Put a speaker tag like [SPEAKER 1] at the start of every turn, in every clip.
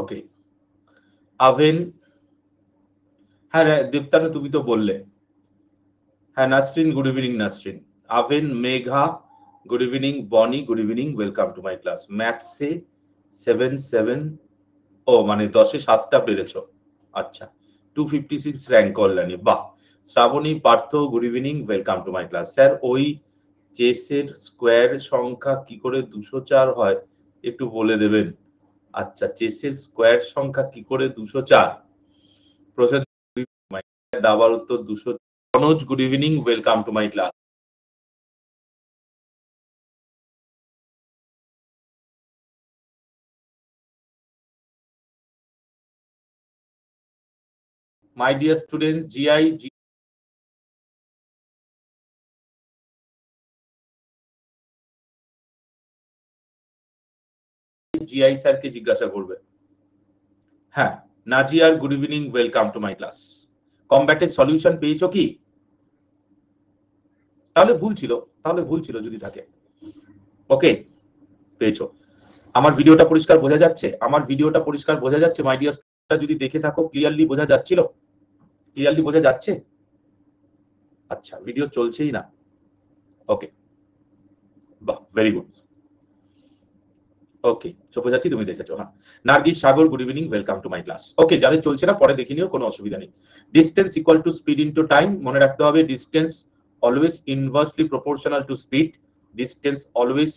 [SPEAKER 1] ওকে, আভেন, হ্যাঁ দীপ্তানু তুমি তো বললে। হ্যাঁ নাসরিন, গুড ইভিনিং নাসরিন। আভেন, Megha, good evening. Bonny, good evening, welcome to my class. ম্যাথসে 7 ও মানে 10-এ 7টা পেরেছো, আচ্ছা। 256 র্যাঙ্ক কল্যাণী, বাহ। Shraboni, Partha, good evening, welcome to my class. Sir ওই চেসের স্কোয়ার সংখ্যা কি করে 204 হয় একটু বলে দেবেন? আচ্ছা, চেসের স্কোয়ার সংখ্যা কি করে 204? প্রশ্ন দাবার উত্তর 200। Anuj, good evening, welcome to my class. My dear students, GI স্যারকে জিজ্ঞাসা করবে। হ্যাঁ নাজিয়ার, good evening, welcome to my class. কমব্যাটের সলিউশন পেয়েছো কি? তাহলে ভুল ছিল যদি থাকে। ওকে, পেয়েছো। আমার ভিডিওটা পরিষ্কার বোঝা যাচ্ছে? আমার ভিডিওটা পরিষ্কার বোঝা যাচ্ছে মাই ডিয়ার স্টুডেন্টরা? যদি দেখে থাকো ক্লিয়ারলি বোঝা যাচ্ছিল? ক্লিয়ারলি বোঝা যাচ্ছে? আচ্ছা, ভিডিও চলছেই না। ওকে, বাহ, ভেরি গুড। ওকে, চলে যাচ্ছি, তুমি দেখেছো। হ্যাঁ Nargis, Sagar, good evening, welcome to my class. Okay, যাদের চলছে না পরে দেখে নিও, কোনো অসুবিধা নেই। Distance equal to speed into time, মনে রাখতে হবে। Distance always inversely proportional to speed. Distance always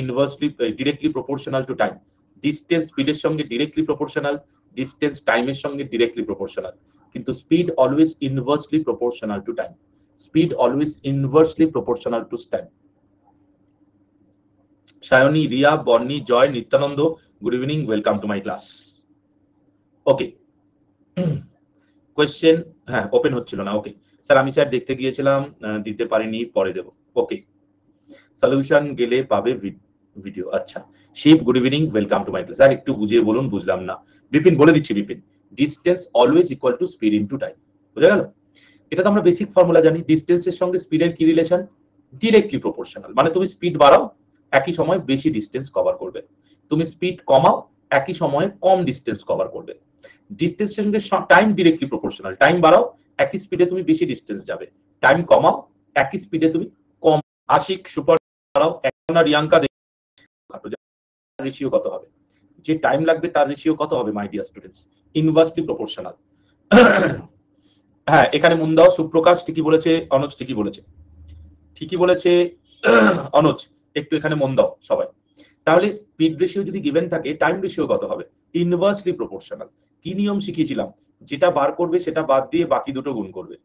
[SPEAKER 1] inversely directly proportional to time. Distance স্পিডের সঙ্গে ডিরেক্টলি প্রপোর্শনাল, ডিস্টেন্স টাইমের সঙ্গে ডিরেক্টলি প্রপোর্শনাল, কিন্তু speed always inversely proportional to time. Speed always inversely proportional to time. Sayani, Riya, বন্নি, Joy, Nityananda, good evening, welcome to my class. Okay, question, হ্যাঁ open হচ্ছিল না। Okay sir, আমি sir দেখতে গিয়েছিলাম, দিতে পারিনি, পরে দেব। ওকে, সলিউশন গেলে পাবে ভিডিও। আচ্ছা, Shiv, good evening, welcome to my class. Sir একটু বুঝিয়ে বলুন, বুঝলাম না। বিপিন, বলে দিচ্ছি Bipin. Distance always equal to speed into time, বুঝা গেল? এটা তো আমরা বেসিক ফর্মুলা জানি। ডিস্টেন্সের সঙ্গে স্পিডের কি রিলেশন? Directly proportional. মানে তুমি স্পিড বাড়াও, একই সময় বেশি ডিস্টেন্স কভার করবে। তুমি স্পিড কমাও, একই সময়ে কম ডিস্টেন্স কভার করবে। ডিস্টেন্সের সঙ্গে টাইম ডিরেক্টলি প্রপোর্শনাল। টাইম বাড়াও, একই স্পিডে তুমি বেশি ডিস্টেন্স যাবে। টাইম কমাও, একই স্পিডে তুমি কম। আশিক, সুপার বাড়াও, এখন আর রিয়াঙ্কা রেশিও কত হবে? যে টাইম লাগবে তার রেশিও কত হবে my dear students? Inversely proportional. হ্যাঁ এখানে মন দাও, সুপ্রকাশ ঠিকই বলেছে, অনুজ ঠিকই বলেছে, ঠিকই বলেছে অনুজ, একটু এখানে মন দাও সবাই। তাহলে স্পিড রেশিও যদি গিভেন থাকে, টাইম রেশিও কত হবে? Inversely proportional. কি নিয়ম শিখিয়েছিলাম? যেটা বার করবে সেটা বাদ দিয়ে বাকি দুটো গুণ করবে।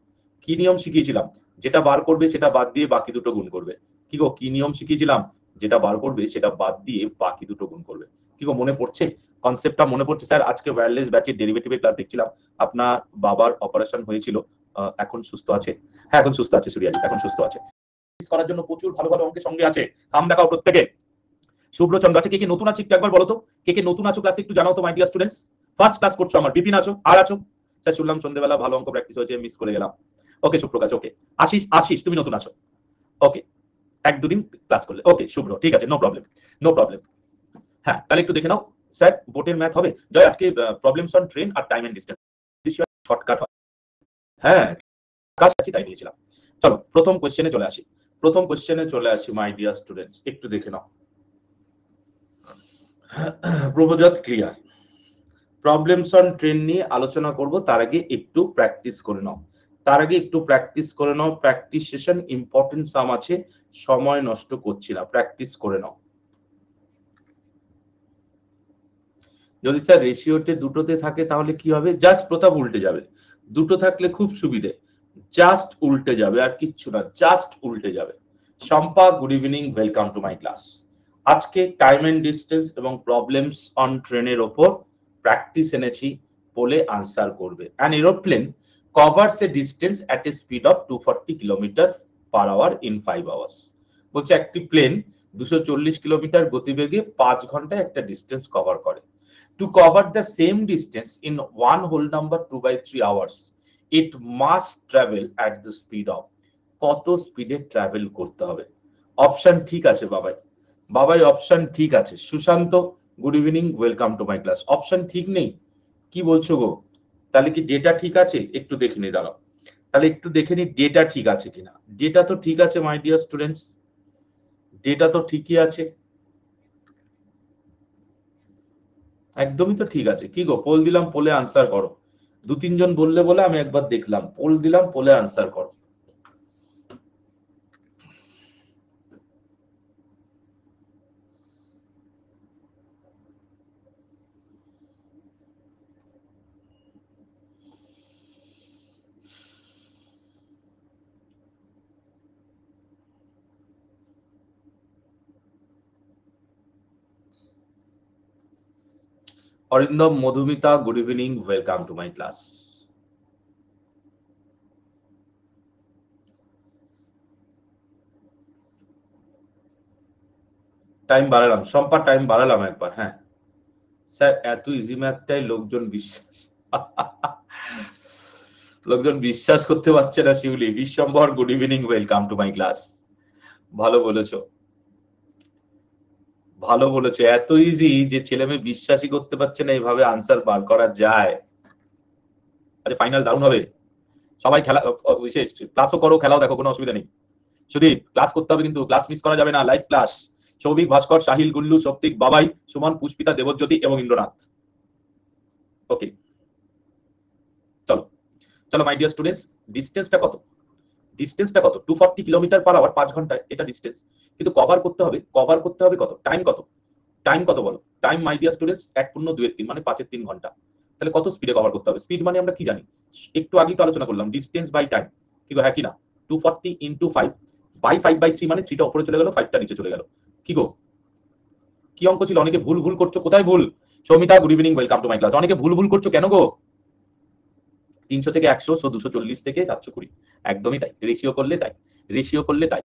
[SPEAKER 1] কি নিয়ম শিখিয়েছিলাম? যেটা বার করবে সেটা বাদ দিয়ে বাকি দুটো গুণ করবে। কি গো, কি নিয়ম শিখিয়েছিলাম? যেটা বার করবে সেটা বাদ দিয়ে বাকি দুটো গুণ করবে। কি গো, মনে পড়ছে? কনসেপ্টটা মনে পড়ছে? স্যার আজকে ওয়্যারলেস ব্যাচের ডেরিভেটিভের ক্লাস দেখছিলাম। আপনার বাবার অপারেশন হয়েছিল, এখন সুস্থ আছে? হ্যাঁ এখন সুস্থ আছে সুরিয়াজি, এখন সুস্থ আছে। করার জন্য প্রচুর ভালো ভালো অঙ্কের সঙ্গে আছে, কাম দেখাও প্রত্যেকে। শুভ্রচন্দ্র আছে, কে কে নতুন আছে একটু একবার বলো তো, কে কে নতুন আছো ক্লাসে একটু জানাও তো মাই ডিয়ার স্টুডেন্টস। ফার্স্ট ক্লাস করছো আমার। বিপিন আছো, আর আছো? স্যার শুনলাম সন্ধ্যেবেলা ভালো অঙ্ক প্র্যাকটিস হয়েছে, মিস করে গেলাম। ওকে সুপ্রকাশ, ওকে। আশিস, আশিস তুমি নতুন আছো, ওকে, এক দুদিন ক্লাস করলে। ওকে শুভ্র, ঠিক আছে, নো প্রবলেম, নো প্রবলেম। হ্যাঁ তাহলে একটু দেখে নাও। স্যার বোটের ম্যাথ হবে জয় আজকে, প্রবলেমস অন ট্রেন আর টাইম এন্ড ডিস্টেন্স শর্টকাট হয়। হ্যাঁ কাজ আছে তাই দিয়েছিলাম। চলো প্রথম কোশ্চেনে চলে আসি, প্রথম কোশ্চেনে চলে আসি মাই ডিয়ার স্টুডেন্টস, একটু দেখে নাও। প্রভোজত ক্লিয়ার। প্রবলেমস অন ট্রেন নিয়ে আলোচনা করব, তার আগে একটু প্র্যাকটিস করে নাও। তার আগে একটু প্র্যাকটিস করে নাও। প্র্যাকটিস সেশন ইম্পর্টেন্ট সাম আছে, সময় নষ্ট করছি না, প্র্যাকটিস করে নাও। যদি স্যার রেশিওতে দুটোতে থাকে তাহলে কি হবে? জাস্ট প্রতাপ উল্টে যাবে। দুটো থাকলে খুব সুবিধে, জাস্ট উল্টে যাবে, আর কিচ্ছু না, জাস্ট উল্টে যাবে। Shampa, good evening, welcome to my class. আজকে টাইম এন্ড ডিস্টেন্স এবং প্রবলেমস অন ট্রেনের ওপর প্র্যাকটিস এনেছি, বলে আনসার করবে। An aeroplane covers a distance at a speed of 240 kilometre per hour in 5 hours. বলছে একটি প্লেন 240 কিলোমিটার গতিবেগে 5 ঘন্টায় একটা ডিস্টেন্স কভার করে। To cover the same distance in one whole number 2/3 hours, it must travel at the speed of, কত স্পিডে travel করতে হবে? অপশন ঠিক আছে বাবাই, বাবাই অপশন ঠিক আছে। Sushanta, good evening, welcome to my class. Option ঠিক নেই, কি বলছো গো? তাহলে কি ডেটা ঠিক আছে? একটু দেখে নি, দাঁড়াও তাহলে একটু দেখে নি ডেটা ঠিক আছে কিনা। ডেটা তো ঠিক আছে মাই ডিয়ার স্টুডেন্টস, ডেটা তো ঠিকই আছে, একদমই তো ঠিক আছে। কি গো, পোল দিলাম, পোলে আনসার করো। দু তিনজন বললে বলে আমি একবার দেখলাম, পোল দিলাম, পোলে আনসার করো। Arindam, Madhumita, good evening, welcome to my class. Time বাড়ালাম, সম্পা টাইম বাড়ালাম একবার। হ্যাঁ স্যার, এত ইজি ম্যাথটাই লোকজন বিশ্বাস লোকজন বিশ্বাস করতে পারছে না। Shiuli, Bishwambhar, good evening, welcome to my class. ভালো বলেছো, ভালো বলেছো। এত ইজি যে ছেলে মেয়ে বিশ্বাসই করতে পারছে না এইভাবে আনসার বার করা যায়। আচ্ছা, ফাইনাল দারুণ হবে। সবাই খেলা ক্লাসও করো, খেলাও দেখো, কোনো অসুবিধা নেই। সুদীপ, ক্লাস করতে হবে কিন্তু, ক্লাস মিস করা যাবে না। Live class. সৌভিক, ভাস্কর, সাহিল, গুল্লু, সপ্তিক, বাবাই, সুমন, পুষ্পিতা, দেবজ্যোতি এবং ইন্দ্রনাথ। ওকে, চলো চলো মাই ডিয়ার স্টুডেন্টস, ডিস্টেন্সটা কত? ডিস্টেন্সটা কত? 240 কিলোমিটার পার আওয়ার, 5 ঘন্টায় এটা ডিস্টেন্স। কিন্তু কভার করতে হবে কত? টাইম কত? টাইম কত বলো? টাইম মাই ডিয়ার স্টুডেন্টস 1.2 মানে 5-3 ঘন্টা। তাহলে কত স্পিডে কভার করতে হবে? স্পিড মানে আমরা কি জানি, একটু আগেই তো আলোচনা করলাম, ডিস্টেন্স বাই টাইম। কি গো, হ্যাঁ কি না? 240 ইন্টু 5 বাই 5/3 মানে 3টা উপরে চলে গেল, 5টা নিচে চলে গেল। কি গো, কি অঙ্ক ছিল? অনেকে ভুল ভুল করছো, কোথায় ভুল? Soumita, good evening, welcome to my class. অনেকে ভুল ভুল করছো কেন গো? 300 থেকে 100, 240 থেকে 720, একদমই তাই। রেশিও করলে তাই, রেশিও করলে তাই।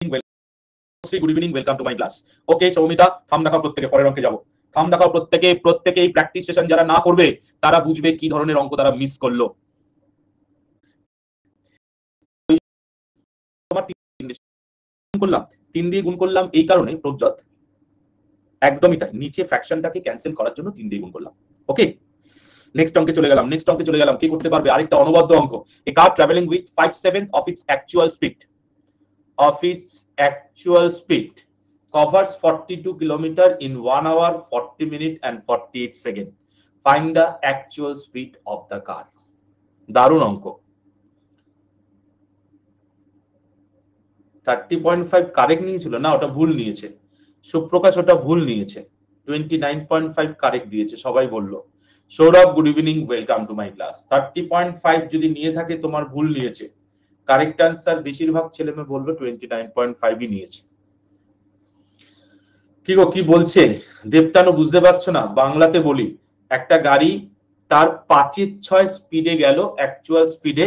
[SPEAKER 1] Good evening, welcome to my class. Okay Soumita, thumb দেখাও প্রত্যেকে, পরের অঙ্কে যাবো। থাম দেখাও প্রত্যেকে এই প্র্যাকটিস সেশন যারা না করবে তারা বুঝবে কি ধরনের অঙ্ক তারা মিস করলো। তোমার 3 দিয়ে গুণ করলাম এই কারণে প্রজ্জত, একদমই তাই, নিচে ফ্র্যাকশনটাকে ক্যান্সেল করার জন্য 3 দিয়ে গুণ করলাম। ওকে, নেক্সট অঙ্কে চলে গেলাম। কি করতে পারবে? আরেকটা অনবদ্য অঙ্ক। A car travelling with 5/7 of its actual speed covers 42 kilometer in 1 hour 40 minutes and 48 seconds. Find the actual speed of the car. দারুণ অঙ্ক। 30.5 কারেক্ট নিয়েছিল না, ওটা ভুল নিয়েছে। সুপ্রকাশ ওটা ভুল নিয়েছে, 29.5 কারেক্ট দিয়েছে, সবাই বলল। Sourav, good evening, welcome to my class. 30.5 যদি নিয়ে থাকে তোমার ভুল নিয়েছে। কারেক্ট আনসার বেশিরভাগ ছেলে মেয়ে বলবে 29.5ই নিয়েছে। কি গো, কি বলছে দেবতানু? বুঝতে পারছো না? বাংলাতে বলি, একটা গাড়ি তার 5/6 স্পিডে গেল, অ্যাকচুয়াল স্পিডে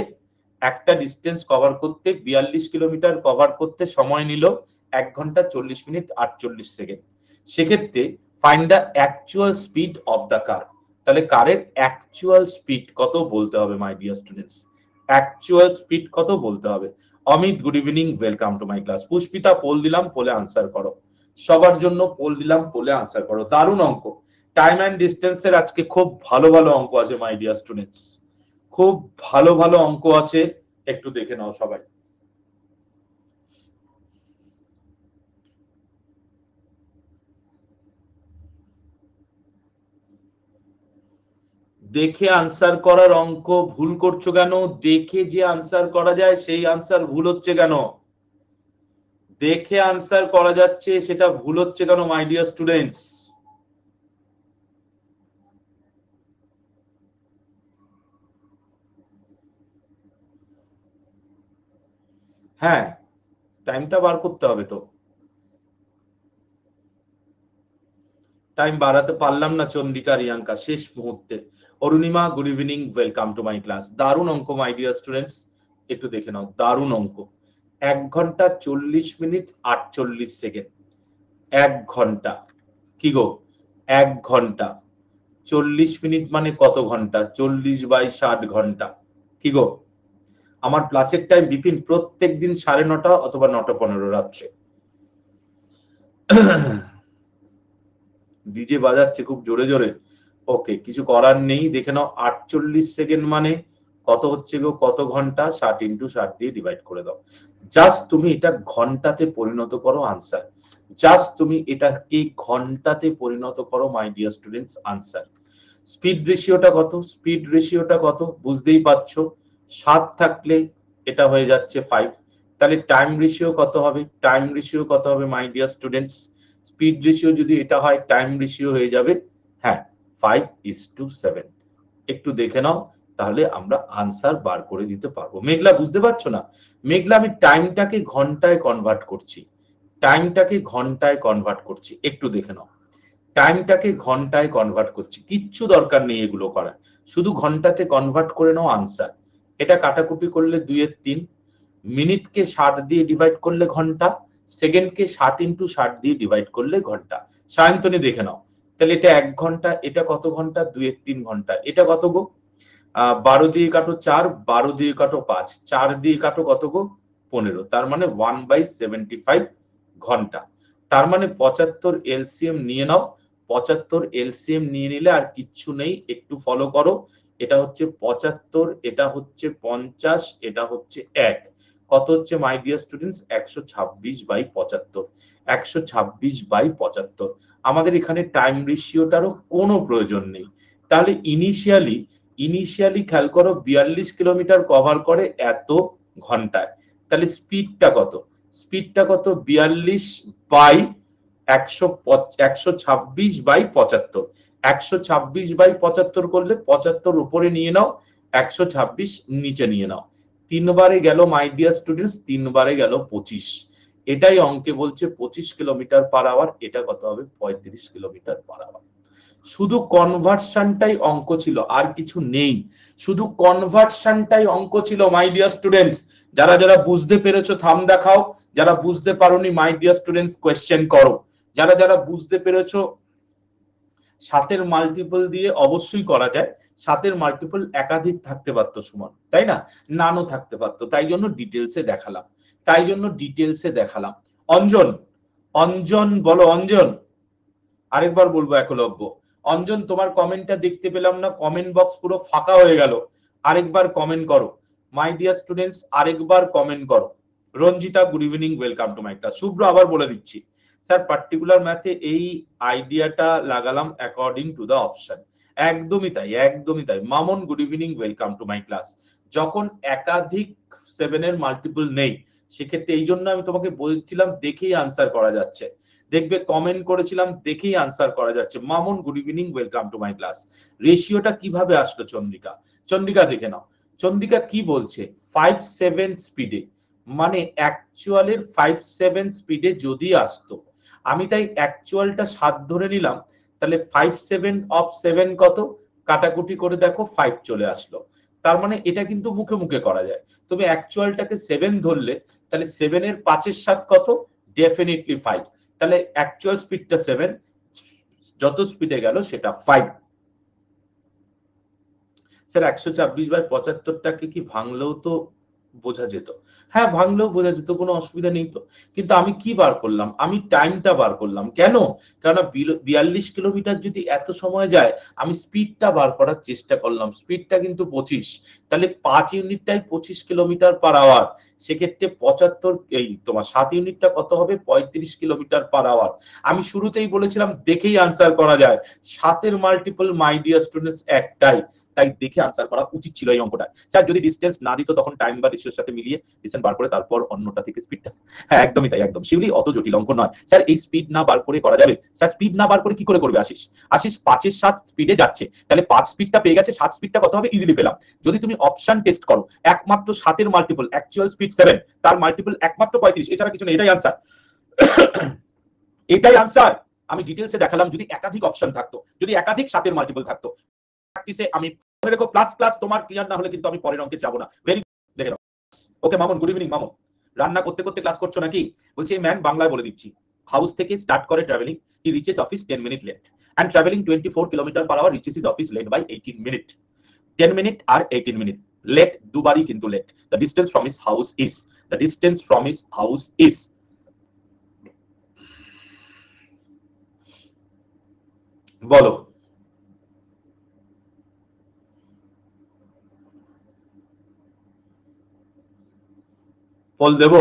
[SPEAKER 1] একটা ডিস্টেন্স কভার করতে 42 কিলোমিটার কভার করতে সময় নিল 1 ঘন্টা 40 মিনিট 48 সেকেন্ড। সেক্ষেত্রে find the actual speed of the car. তাহলে কারের অ্যাকচুয়াল স্পিড কত বলতে হবে my dear students, actual speed কত বলতে হবে। Amit, good evening, welcome to my class. Pushpita, poll দিলাম, পোলে আনসার করো। সবার জন্য পোল দিলাম, পোলে আনসার করো। দারুণ অঙ্ক। টাইম এন্ড ডিস্টেন্সের আজকে খুব ভালো ভালো অঙ্ক আছে মাই ডিয়ার স্টুডেন্টস, খুব ভালো ভালো অঙ্ক আছে, একটু দেখে নাও সবাই। দেখে আনসার করার অঙ্ক ভুল করছো কেন? দেখে যে আনসার করা যায় সেই আনসার ভুল হচ্ছে কেন? দেখে আনসার করা যাচ্ছে সেটা ভুল হচ্ছে কেন মাই ডিয়ার স্টুডেন্টস? হ্যাঁ, টাইমটা বার করতে হবে তো। টাইম বাড়াতে পারলাম না চন্দ্রিকা, রিয়াঙ্কা, শেষ মুহূর্তে। Arunima, good evening, welcome to my class. দারুণ অঙ্ক মাই ডিয়ার স্টুডেন্টস, একটু দেখে নাও। দারুণ অঙ্ক। 1 ঘন্টা 40 মিনিট 48 সেকেন্ড। 1 ঘন্টা, কি গো, 1 ঘন্টা 40 মিনিট মানে কত ঘন্টা? 40/60 ঘন্টা। কি গো, আমার ক্লাসের টাইম বিপিন প্রত্যেক দিন 9:30 অথবা 9:15 রাত্রে। ডিজে বাজাচ্ছে খুব জোরে জোরে। ওকে, কিছু করার নেই। দেখে নাও 48 সেকেন্ড মানে কত হচ্ছে গো, কত ঘন্টা? 60 ইন্টু 60 দিয়ে ডিভাইড করে দাও। জাস্ট তুমি এটা ঘন্টাতে পরিণত করো, আনসার। জাস্ট তুমি এটাকে ঘন্টাতে পরিণত করো my dear students, answer. Speed রেশিওটা কত? স্পিড রেশিওটা কত বুঝতেই পারছো, 7 থাকলে এটা হয়ে যাচ্ছে 5। তাহলে টাইম রেশিও কত হবে? টাইম রেশিও কত হবে my dear students? Speed ratio যদি এটা হয়, টাইম রেশিও হয়ে যাবে, হ্যাঁ, 5:7। একটু দেখে নাও, তাহলে আমরা আনসার বার করে দিতে পারবো। মেঘলা বুঝতে পারছো না? মেঘলা আমি টাইমটাকে ঘন্টায় কনভার্ট করছি, টাইমটাকে ঘন্টায় কনভার্ট করছি, একটু দেখে নাও। টাইমটাকে ঘন্টায় কনভার্ট করছি, কিচ্ছু দরকার নেই এগুলো করার, শুধু ঘন্টাতে কনভার্ট করে নাও, আনসার। এটা কাটাকুটি করলে 2-3, মিনিটকে 60 দিয়ে ডিভাইড করলে ঘন্টা, সেকেন্ডকে 60 ইন্টু 60 দিয়ে ডিভাইড করলে ঘন্টা। সায়ন্তনী দেখে নাও, তাহলে এটা 1 ঘন্টা, এটা কত ঘন্টা? 2-3 ঘন্টা। এটা কত গো? 12 দিয়ে কাটো 4, 12 দিয়ে কাটো 5, 4 দিয়ে কাটো কত গো? 15। তার মানে 1/75 ঘন্টা। তার মানে 75 এলসিএম নিয়ে নাও। 75 এলসিএম নিয়ে নিলে আর কিচ্ছু নেই, একটু ফলো করো। এটা হচ্ছে 75, এটা হচ্ছে 50, এটা হচ্ছে 1। কত হচ্ছে মাই ডিয়ার স্টুডেন্টস? 126/75। 126/75। আমাদের এখানে টাইম রেশিওটারও কোনো প্রয়োজন নেই। তাহলে ইনিশিয়ালি খেয়াল করো, 42 কিলোমিটার কভার করে এত ঘন্টায়। তাহলে স্পিডটা কত? স্পিডটা কত? 42/126/75। 126/75 করলে 75 উপরে নিয়ে নাও, 126 নিচে নিয়ে নাও। 3 বারে গেল মাই ডিয়ার স্টুডেন্টস, 3 বারে গেল 25। এটাই অঙ্কে বলছে 25 কিলোমিটার পার আওয়ার। এটা কত হবে? 35 কিলোমিটার পার আওয়ার। শুধু কনভার্সনটাই অঙ্ক ছিল, আর কিছু নেই। শুধু কনভার্সনটাই অঙ্ক ছিল মাই ডিয়ার স্টুডেন্টস। যারা যারা বুঝতে পেরেছো থাম দেখাও, যারা বুঝতে পারোনি মাই ডিয়ার স্টুডেন্টস কোশ্চেন করো। যারা যারা বুঝতে পেরেছো, 7-এর মাল্টিপল দিয়ে অবশ্যই করা যায়। 7-এর মাল্টিপল একাধিক থাকতে পারতো সুমন, তাই না? নানও থাকতে পারতো, তাই জন্য ডিটেলসে দেখালাম। অঞ্জন, অঞ্জন বলো, অঞ্জন। আরেকবার বলবো একলব্য। অঞ্জন, তোমার কমেন্টটা দেখতে পেলাম না, কমেন্ট বক্স পুরো ফাঁকা হয়ে গেল। আরেকবার কমেন্ট করো মাই ডিয়ার স্টুডেন্টস, আরেকবার কমেন্ট করো। Ranjita, good evening, welcome to my class. Shubhra, আবার বলে দিচ্ছি স্যার, পার্টিকুলার ম্যাথে এই আইডিয়াটা লাগালাম অ্যাকর্ডিং টু দ্য অপশন। একদমই তাই, একদমই তাই। Mamun, good evening, welcome to my class. যখন একাধিক 7-এর মাল্টিপল নেই, সেক্ষেত্রে এই জন্য আমি তোমাকে বলছিলাম দেখেই আনসার করা যাচ্ছে। দেখবে কমেন্ট করেছিলাম, দেখেই আনসার করা যাচ্ছে। Mamun, good evening, welcome to my class. রেশিওটা কিভাবে আসলো চন্দ্রিকা? চন্দ্রিকা দেখে নাও, চন্দ্রিকা কি বলছে? 5-7 স্পিডে, মানে অ্যাকচুয়ালের 5-7 স্পিডে যদি আসতো, আমি তাই অ্যাকচুয়ালটা 7 ধরে নিলাম। তাহলে 5-7 অফ 7 কত? কাটাকুটি করে দেখো, 5 চলে আসলো। তার মানে এটা কিন্তু মুখে মুখে করা যায়। তুমি অ্যাকচুয়ালটাকে 7 ধরলে, তাহলে 7-এর 5-এর 7 কত? ডেফিনেটলি 5। তাহলে অ্যাকচুয়াল স্পিডটা 7, যত স্পিডে গেল সেটা 5। স্যার 126/75টাকে কি ভাঙলেও তো বোঝা যেত? হ্যাঁ, ভাঙলেও বোঝা যেত, কোনো অসুবিধা নেই তো। কিন্তু আমি কি বার করলাম? আমি টাইমটা বার করলাম। কেন? কারণ 42 কিলোমিটার যদি এত সময় যায়, আমি স্পিডটা বার করার চেষ্টা করলাম। স্পিডটা কিন্তু 25, তাহলে 5 ইউনিটটাই 25 কিলোমিটার পার আওয়ার। সেক্ষেত্রে 75, এই তোমার 7 ইউনিটটা কত হবে? 35 কিলোমিটার পার আওয়ার। আমি শুরুতেই বলেছিলাম দেখেই আনসার করা যায়। 7-এর মাল্টিপল মাই ডিয়ার স্টুডেন্টস একটাই, তাই দেখে আনসার করা উচিত ছিল এই অঙ্কটা। স্যার যদি ডিসটেন্স না দিত, তখন টাইম বা রেশিওর সাথে মিলিয়ে ডিসটেন্স বার করে তারপর অন্যটা থেকে স্পিডটা। হ্যাঁ, একদমই তাই, একদম শিউলি, অত জটিল অঙ্ক নয় স্যার। এই স্পিড না বার করে করা যাবে? স্যার স্পিড না বার করে কি করে করবে আশিস? আশিস 5-এর 7 স্পিডে যাচ্ছে, তাহলে 5 স্পিডটা পেয়ে গেছে, 7 স্পিডটা কত হবে? ইজিলি পেলাম। যদি তুমি অপশন টেস্ট করো, একমাত্র 7-এর মাল্টিপল অ্যাকচুয়াল স্পিড 7, তার মাল্টিপল একমাত্র 35, এছাড়া কিছু নেই। এটাই আনসার, এটাই আনসার। আমি ডিটেইলসে দেখালাম, যদি একাধিক অপশন থাকতো, যদি একাধিক 7-এর মাল্টিপল থাকতো। প্র্যাকটিসে আমি মনে রেখো, প্লাস ক্লাস তোমার ক্লিয়ার না হলে কিন্তু আমি পরের অঙ্কে যাব না। ভেরি দেখে নাও। ওকে মামুন, গুড ইভিনিং। মামুন, রান্না করতে করতে ক্লাস করছো নাকি? বলছি এই ম্যান বাংলায় বলে দিচ্ছি। হাউস থেকে স্টার্ট করে travelling, he reaches office 10 minute late, and travelling 24 kilometre per hour reaches his office late by 18 minute. 10 minute আর 18 মিনিট, লেট দুবারই কিন্তু late. The distance from his house is, the distance from his house is. বলো। Poll দেব?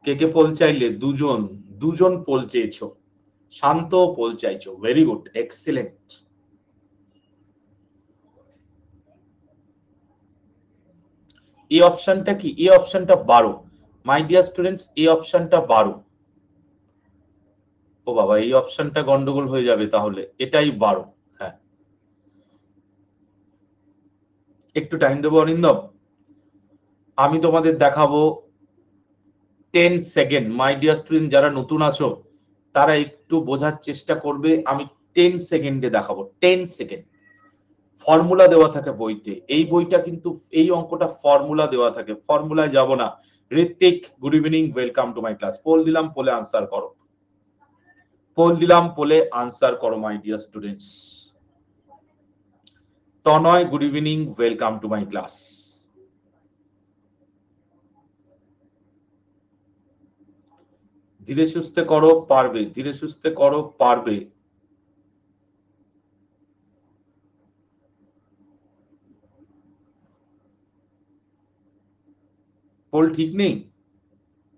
[SPEAKER 1] কে কে poll চাইলে? দুজন। দুজন পোল চেয়েছো। শান্ত পোল চাইছো, ভেরি গুড, এক্সিলেন্ট। এই অপশনটা কি? এই অপশনটা 12। মাই ডিয়ার স্টুডেন্টস, এই অপশনটা 12। ও বাবা, এই অপশনটা গন্ডগোল হয়ে যাবে তাহলে, এটাই 12। হ্যাঁ, একটু টাইম দেবো অরিন্দম। আমি তোমাদের দেখাবো 10 সেকেন্ড। মাই ডিয়ার স্টুডেন্ট যারা নতুন আছো তারা একটু বোঝার চেষ্টা করবে। আমি 10 সেকেন্ডে দেখাবো, 10 সেকেন্ড। ফর্মুলা দেওয়া থাকে বইতে, এই বইটা কিন্তু এই অঙ্কটা ফর্মুলা দেওয়া থাকে, ফর্মুলায় যাব না। Ritwik, good evening, welcome to my class. Poll দিলাম, পোলে আনসার করো। পোল দিলাম, পোলে আনসার করো my dear students. Tanay, good evening, welcome to my class. ধীরে সুস্থে করো, পারবে। ধীরে সুস্থে করো, পারবে। পোল ঠিক নেই?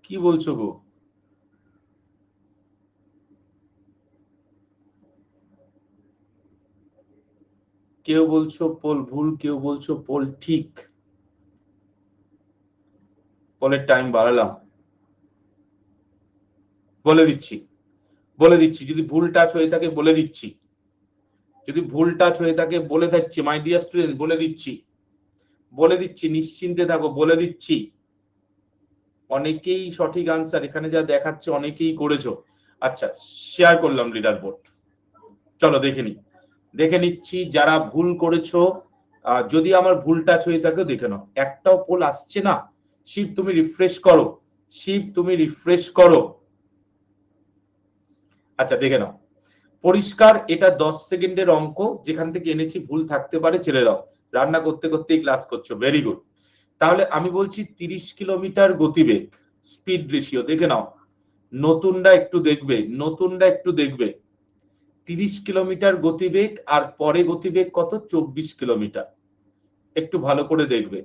[SPEAKER 1] কি বলছো গো? কেউ বলছো পোল ভুল, কেউ বলছো পোল ঠিক। পোলের টাইম বাড়ালাম, বলে দিচ্ছি। বলে দিচ্ছি, যদি ভুল টাচ হয়ে থাকে বলে দিচ্ছি। যদি ভুল টাচ হয়ে থাকে বলে দিচ্ছি মাই ডিয়ার স্টুডেন্ট, বলে দিচ্ছি। বলে দিচ্ছি, নিশ্চিন্তে থাকো, বলে দিচ্ছি। অনেকেই সঠিক আনসার এখানে যা দেখাচ্ছে অনেকেই করেছো। আচ্ছা, শেয়ার করলাম লিডার বোর্ড। চলো দেখে নি, দেখে নিচ্ছি যারা ভুল করেছো। যদি আমার ভুল টাচ হয়ে থাকে দেখে নাও। একটাও পোল আসছে না। শিব তুমি রিফ্রেশ করো, শিব তুমি রিফ্রেশ করো। আচ্ছা দেখে নাও, পরিষ্কার এটা 10 সেকেন্ডের অঙ্ক, যেখান থেকে এনেছি ভুল থাকতে পারে, ছেড়ে দাও। রান্না করতে করতেই ক্লাস করছো, ভেরি গুড। তাহলে আমি বলছি 30 কিলোমিটার গতিবেগ, স্পিড রেশিও দেখে নাও। নতুনরা একটু দেখবে, নতুনরা একটু দেখবে। 30 কিলোমিটার গতিবেগ আর পরে গতিবেগ কত? 24 কিলোমিটার। একটু ভালো করে দেখবে।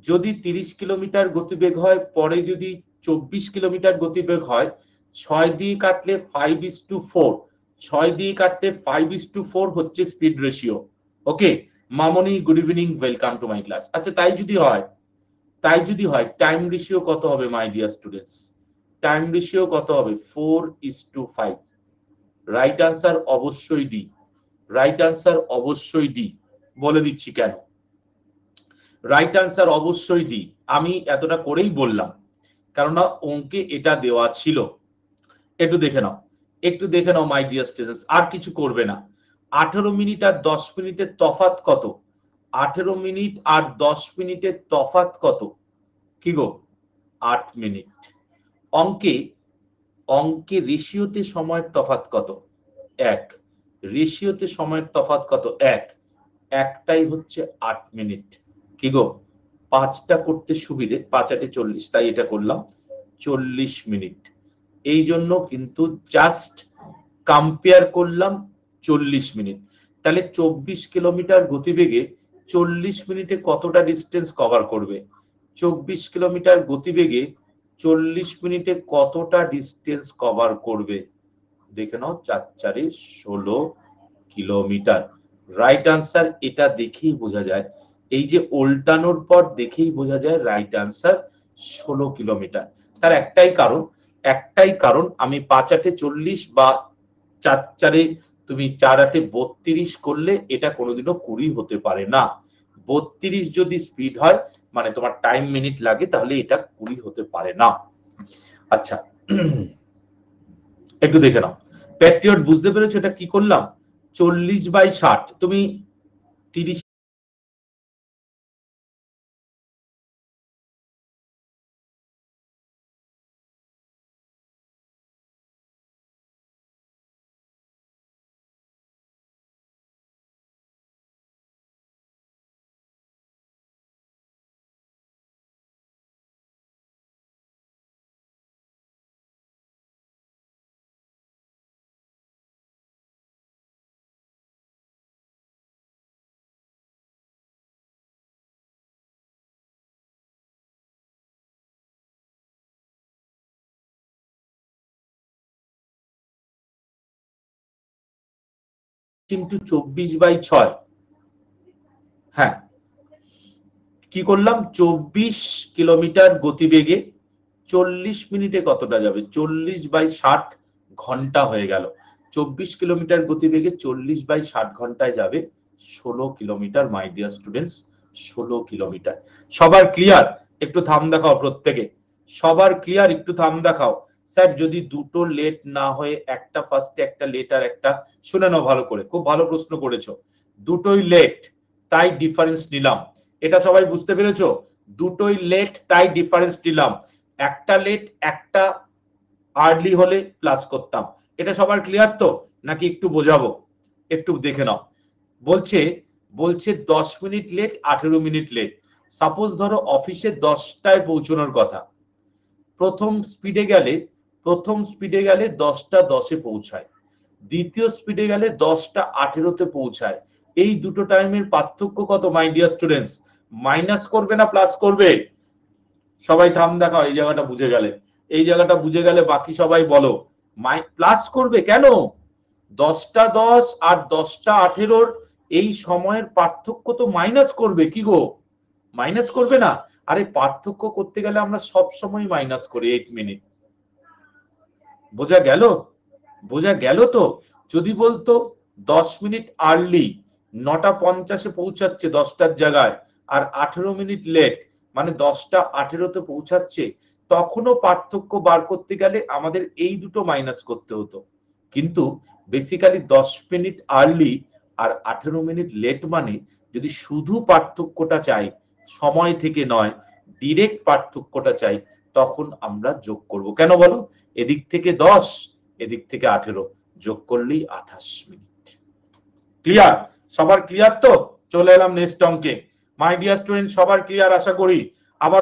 [SPEAKER 1] যদি 30 কিলোমিটার গতিবেগ হয়, পরে যদি 24 কিলোমিটার গতিবেগ হয়, 6 দিয়ে কাটলে 5:4। 6 দিয়ে কাটলে 5:4 হচ্ছে speed ratio. Okay Mamoni, good evening, welcome to my class. আচ্ছা তাই যদি হয়, তাই যদি হয় টাইম রেশিও কত হবে my dear students? Time ratio কত হবে? 4:5। রাইট আনসার অবশ্যই ডি। রাইট আনসার অবশ্যই ডি। বলে দিচ্ছি কেন। রাইট আনসার অবশ্যই ডি। আমি এতটা করেই বললাম, কেননা অঙ্কে এটা দেওয়া ছিল। একটু দেখে নাও, একটু দেখে নাও মাই ডিয়ার স্টুডেন্টস, আর কিছু করবে না। 18 মিনিট আর 10 মিনিটের তফাৎ কত? 18 মিনিট আর 10 মিনিটের তফাৎ কত? কি গো? 8 মিনিট। অঙ্কে, অঙ্কে রেশিওতে সময়ের তফাৎ কত? 1। রেশিওতে সময়ের তফাৎ কত? 1। একটাই হচ্ছে 8 মিনিট। কি গো? 5টা করতে সুবিধে, 5 8 40, তাই এটা করলাম 40 মিনিট। এই জন্য কিন্তু জাস্ট কম্পেয়ার করলাম 40 মিনিট। তাহলে 24 কিলোমিটার গতিবেগে 40 মিনিটে কতটা ডিস্টেন্স কভার করবে? 24 কিলোমিটার গতিবেগে 40 মিনিটে কতটা ডিস্টেন্স কভার করবে? দেখে নাও, 4 4 16 কিলোমিটার। রাইট আনসার এটা দেখেই বোঝা যায়। এই যে উল্টানোর পর দেখেই বোঝা যায় রাইট আনসার 16 কিলোমিটার। তার একটাই কারণ, একটাই কারণ, আমি 5 8 40 বা 4 4 তুমি 4 8 32 করলে এটা কোনোদিনও 20 হতে পারে না। 32 যদি স্পিড হয়, মানে তোমার টাইম মিনিট লাগে, তাহলে এটা 20 হতে পারে না। আচ্ছা একটু দেখে নাও। প্যাট্রিয়ট বুঝতে পেরেছো এটা কি করলাম? 40/60 তুমি 30 ইন্টু 24/6, হ্যাঁ কি করলাম 24 কিলোমিটার গতিবেগে 40 মিনিটে কতটা যাবে 40/60 ঘন্টা হয়ে গেল। 24 কিলোমিটার গতিবেগে 40/60 ঘন্টায় যাবে 16 কিলোমিটার। মাই ডিয়ার স্টুডেন্টস 16 কিলোমিটার। সবার ক্লিয়ার? একটু থাম দেখাও প্রত্যেকে, সবার ক্লিয়ার? একটু থাম দেখাও। স্যার যদি দুটো লেট না হয়ে একটা ফার্স্টে একটা লেট আর একটা, শুনে নাও ভালো করে, খুব ভালো প্রশ্ন করেছো। দুটোই লেট তাই ডিফারেন্স নিলাম, এটা সবাই বুঝতে পেরেছো? দুটোই লেট তাই ডিফারেন্স নিলাম, একটা লেট একটা আর্লি হলে প্লাস করতাম। এটা সবার ক্লিয়ার তো, নাকি একটু বোঝাবো? একটু দেখে নাও। বলছে বলছে 10 minute late 18 minute late. Suppose ধরো অফিসে 10টায় পৌঁছানোর কথা, প্রথম স্পিডে গেলে 10টা 10-এ পৌঁছায়, দ্বিতীয় স্পিডে গেলে 10টা 18-তে পৌঁছায়। এই দুটো টাইমের পার্থক্য কত মাই ডিয়ার স্টুডেন্টস? মাইনাস করবে না প্লাস করবে? সবাই থাম দেখাও এই জায়গাটা বুঝে গেলে, এই জায়গাটা বুঝে গেলে বাকি সবাই বলো। প্লাস করবে কেন? 10টা 10 আর 10টা 18-র এই সময়ের পার্থক্য তো মাইনাস করবে, কি গো মাইনাস করবে না? আরে পার্থক্য করতে গেলে আমরা সব সময় মাইনাস করি 8 মিনিট। বোঝা গেল? বোঝা গেল তো? যদি বলতো 10 মিনিট আর্লি 9টা 50-এ পৌঁছাচ্ছে 10টার জায়গায়, আর 18 মিনিট লেট মানে 10টা 18-তে পৌঁছাচ্ছে, তখনও পার্থক্য বার করতে গেলে আমাদের এই দুটো মাইনাস করতে হতো। কিন্তু বেসিক্যালি 10 মিনিট আর্লি আর 18 মিনিট লেট মানে যদি শুধু পার্থক্যটা চাই, সময় থেকে নয়, ডিরেক্ট পার্থক্যটা চাই, তখন আমরা যোগ করব। কেন বলো? এদিক থেকে 10 এদিক থেকে 18 যোগ করলেই 28 মিনিট। ক্লিয়ার? সবার ক্লিয়ার তো? চলে এলাম নেক্সট অঙ্কে। মাই ডিয়ার স্টুডেন্ট সবার ক্লিয়ার আশা করি। আবার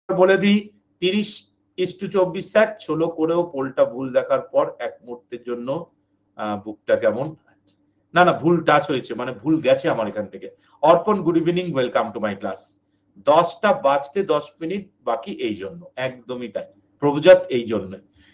[SPEAKER 1] বলে দিই 30:24 স্যার 16 করেও পোলটা ভুল দেখার পর এক মুহূর্তের জন্য বুকটা কেমন, না না ভুল টাচ হয়েছে, মানে ভুল গেছে আমার এখান থেকে। অর্পণ good evening, welcome to my class. 10টা বাজতে 10 মিনিট বাকি, এই জন্য একদমই তাই প্রভুজাত, এই জন্য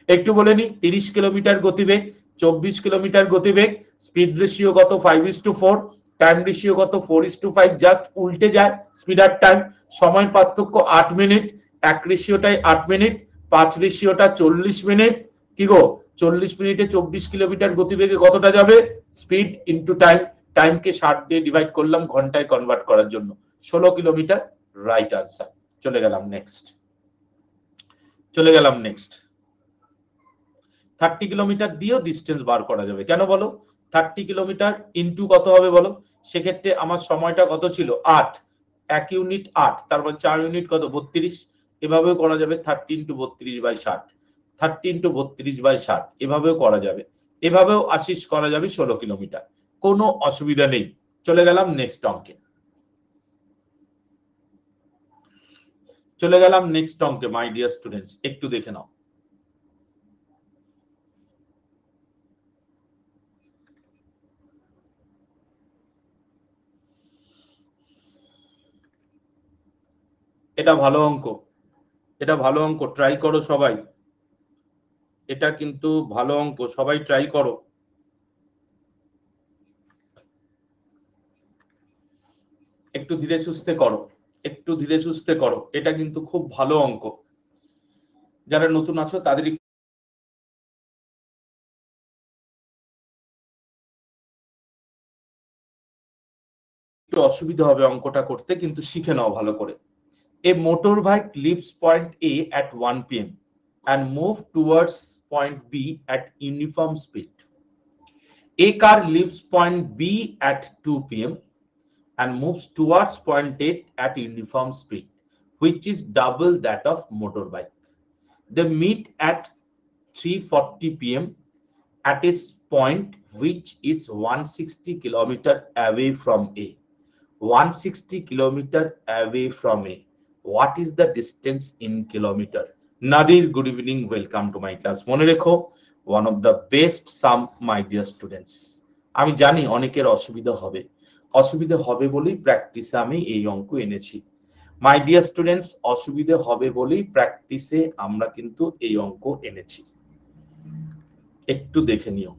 [SPEAKER 1] একটু বলে নি। 30 কিলোমিটার গতিবেগ 24 কিলোমিটার গতিবেগ, স্পিড রেশিও কত 5:4, টাইম রেশিও কত 4:5, জাস্ট উল্টে যায় স্পিড আর টাইম। সময় পার্থক্য 8 মিনিট, এক রেশিওটাই 8 মিনিট, 5 রেশিওটা 40 মিনিট। কি গো 40 মিনিটে 24 কিলোমিটার গতিবেগে কতটা যাবে? স্পিড ইন্টু টাইম, টাইমকে 60 দিয়ে ডিভাইড করলাম ঘন্টায় কনভার্ট করার জন্য, 16 কিলোমিটার রাইট আনসার। চলে গেলাম নেক্সট, 30 কিলোমিটার দিয়েও ডিস্টেন্স বার করা যাবে। কেন বলো? 30 কিলোমিটার ইন্টু কত হবে বলো? সেক্ষেত্রে আমার সময়টা কত ছিল 8, 1 ইউনিট 8, তারপর 4 ইউনিট কত 32, এভাবেও করা যাবে 30 ইন্টু 32/60, 30 ইন্টু 32/60 এভাবেও করা যাবে, এভাবেও আশিস করা যাবে 16 কিলোমিটার, কোনো অসুবিধা নেই। চলে গেলাম নেক্সট অঙ্কে, মাই ডিয়ার স্টুডেন্টস একটু দেখে নাও। এটা ভালো অঙ্ক, এটা ভালো অঙ্ক, ট্রাই করো সবাই, এটা কিন্তু ভালো অঙ্ক, সবাই ট্রাই করো। একটু ধীরে সুস্থে করো, একটু ধীরে সুস্থে করো, এটা কিন্তু খুব ভালো অঙ্ক। যারা নতুন আছো তাদের একটু অসুবিধা হবে অঙ্কটা করতে, কিন্তু শিখে নাও ভালো করে। A motorbike leaves point A at 1 p.m. and move towards point B at uniform speed. A car leaves point B at 2 p.m. and moves towards point A at uniform speed, which is double that of motorbike. They meet at 3:40 p.m. at a point which is 160 kilometer away from A. 160 kilometer away from A. What is the distance in kilometre? Nadir, good evening, welcome to my class. মনে রেখো, one of the best some, my dear students. আমি জানি অনেকের অসুবিধা হবে বলেই প্র্যাকটিসে আমি এই অঙ্ক এনেছি। মাই ডিয়ার স্টুডেন্টস, অসুবিধা হবে বলেই প্র্যাকটিসে আমরা কিন্তু এই অঙ্ক এনেছি। একটু দেখে নিও।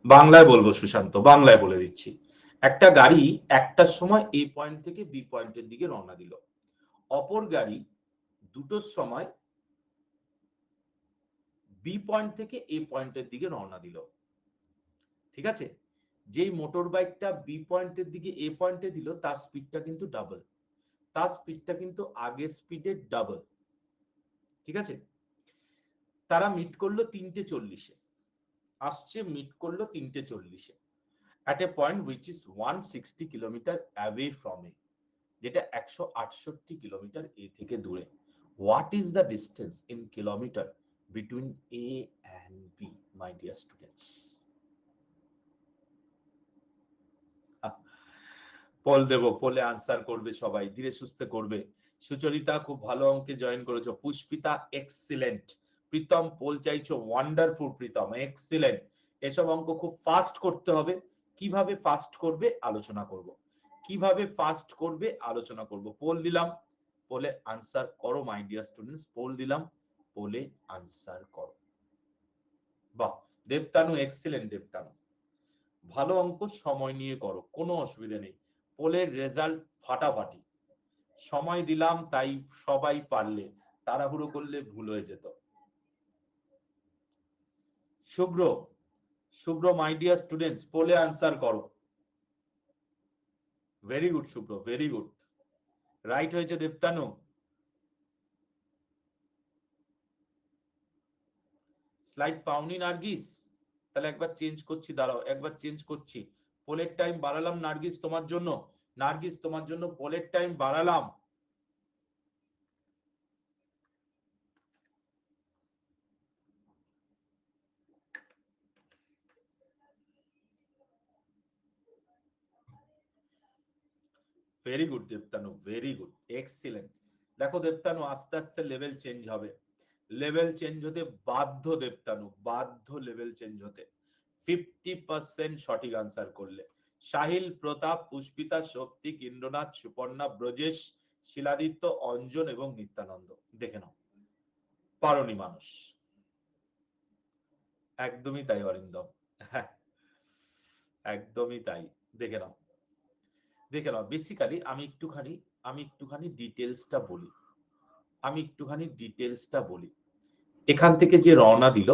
[SPEAKER 1] বাংলায় বলবো সুশান্ত, বাংলায় বলে দিচ্ছি। একটা গাড়ি একটার সময় এ পয়েন্ট থেকে বি পয়েন্টের দিকে রওনা দিল, অপর গাড়ি দুটোর সময় বি পয়েন্ট থেকে এ পয়েন্টের দিকে রওনা দিল। ঠিক আছে, যেই মোটর বাইকটা বি পয়েন্টের দিকে এ পয়েন্টে দিল তার স্পিডটা কিন্তু ডাবল, তার স্পিডটা কিন্তু আগের স্পিডের ডাবল। ঠিক আছে, তারা মিট করলো 3:40-এ, আসছে মিট করলো 3:40-এ at a point which is 160 kilometre away from a, যেটা 168 কিলোমিটার এ থেকে দূরে। What is the distance in kilometre between A and B, my dear students? Poll দেব, পোলে আনসার করবে সবাই, ধীরে সুস্থে করবে। সুচরিতা খুব ভালো অঙ্কে জয়েন করেছো, পুষ্পিতা এক্সিলেন্ট, প্রীতম পোল চাইছো, ওয়ান্ডারফুল প্রীতম, এক্সিলেন্ট। এসব অঙ্ক খুব ফাস্ট করতে হবে। কিভাবে ফাস্ট করবে আলোচনা করব, কিভাবে ফাস্ট করবে আলোচনা করব। পোল দিলাম, পোলে আনসার করো মাই ডিয়ার স্টুডেন্টস, পোল দিলাম, পোলে আনসার করো। বাহ, দেবতানু এক্সিলেন্ট, দেবতানু ভালো অঙ্ক, সময় নিয়ে করো, কোনো অসুবিধা নেই। পোলের রেজাল্ট ফাটাফাটি, সময় দিলাম তাই সবাই পারলে, তাড়াহুড়ো করলে ভুল হয়ে যেত। শুভ্র, শুভ্র মাই ডিয়ার স্টুডেন্টস, পোলে আনসার করো। ভেরি গুড শুভ্র, ভেরি গুড, রাইট হয়েছে দেবতানু। স্লাইড পাওনি নার্গিস? তাহলে একবার চেঞ্জ করছি, দাঁড়াও একবার চেঞ্জ করছি। পোলের টাইম বাড়ালাম নার্গিস তোমার জন্য, নার্গিস তোমার জন্য পোলের টাইম বাড়ালাম। Very good Debtanu, very good, excellent. দেখো দেবতানু, আস্তে আস্তে লেভেল চেঞ্জ হবে, লেভেল চেঞ্জ হতে বাধ্য দেবতানু, বাধ্য লেভেল চেঞ্জ হতে। 50% সঠিক আনসার করলে। সাহিল, প্রতাপ, পুষ্পিতা, শক্তিক, ইন্দ্রনাথ, সুপর্ণা, ব্রজেশ, শিলাদিত্য, অঞ্জন এবং নিত্যানন্দ। দেখে নাও, পারোনি মানুষ। একদমই তাই অরিন্দম, হ্যাঁ একদমই তাই। দেখে নাও, দেখে নাও। বেসিক্যালি আমি একটুখানি ডিটেলসটা বলি, এখান থেকে যে রওনা দিল,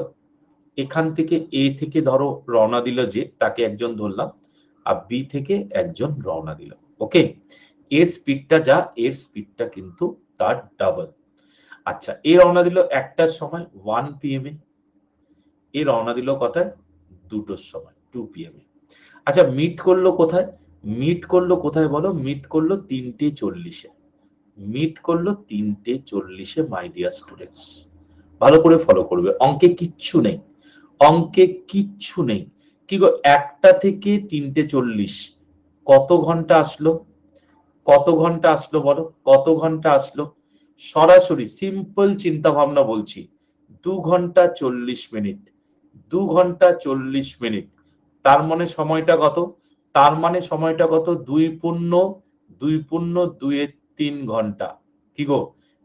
[SPEAKER 1] এখান থেকে এ থেকে ধরো রওনা দিল, যে তাকে একজন ধরলাম, আর বি থেকে একজন রওনা দিল। ওকে, এর স্পিডটা যা, এর স্পিডটা কিন্তু তার ডাবল। আচ্ছা, এ রওনা দিল একটার সময় 1 PM এ, এ রওনা দিল কটায়? 2টোর সময়, 2 PM এ। আচ্ছা মিট করলো কোথায়? মিট করলো কোথায় বলো? মিট করলো 3:40-এ। মিট করলো 3:40-এ মাই ডিয়ার স্টুডেন্টস। ভালো করে ফলো করবে, অঙ্কে কিচ্ছু নেই, অঙ্কে কিচ্ছু নেই। কি গো 1টা থেকে 3:40 কত ঘন্টা আসলো? কত ঘন্টা আসলো বলো? কত ঘন্টা আসলো? সরাসরি সিম্পল চিন্তা ভাবনা বলছি, 2 ঘন্টা 40 মিনিট, 2 ঘন্টা 40 মিনিট। তার মানে সময়টা কত? তার মানে সময়টা কত? 2 ঘন্টা। কি গো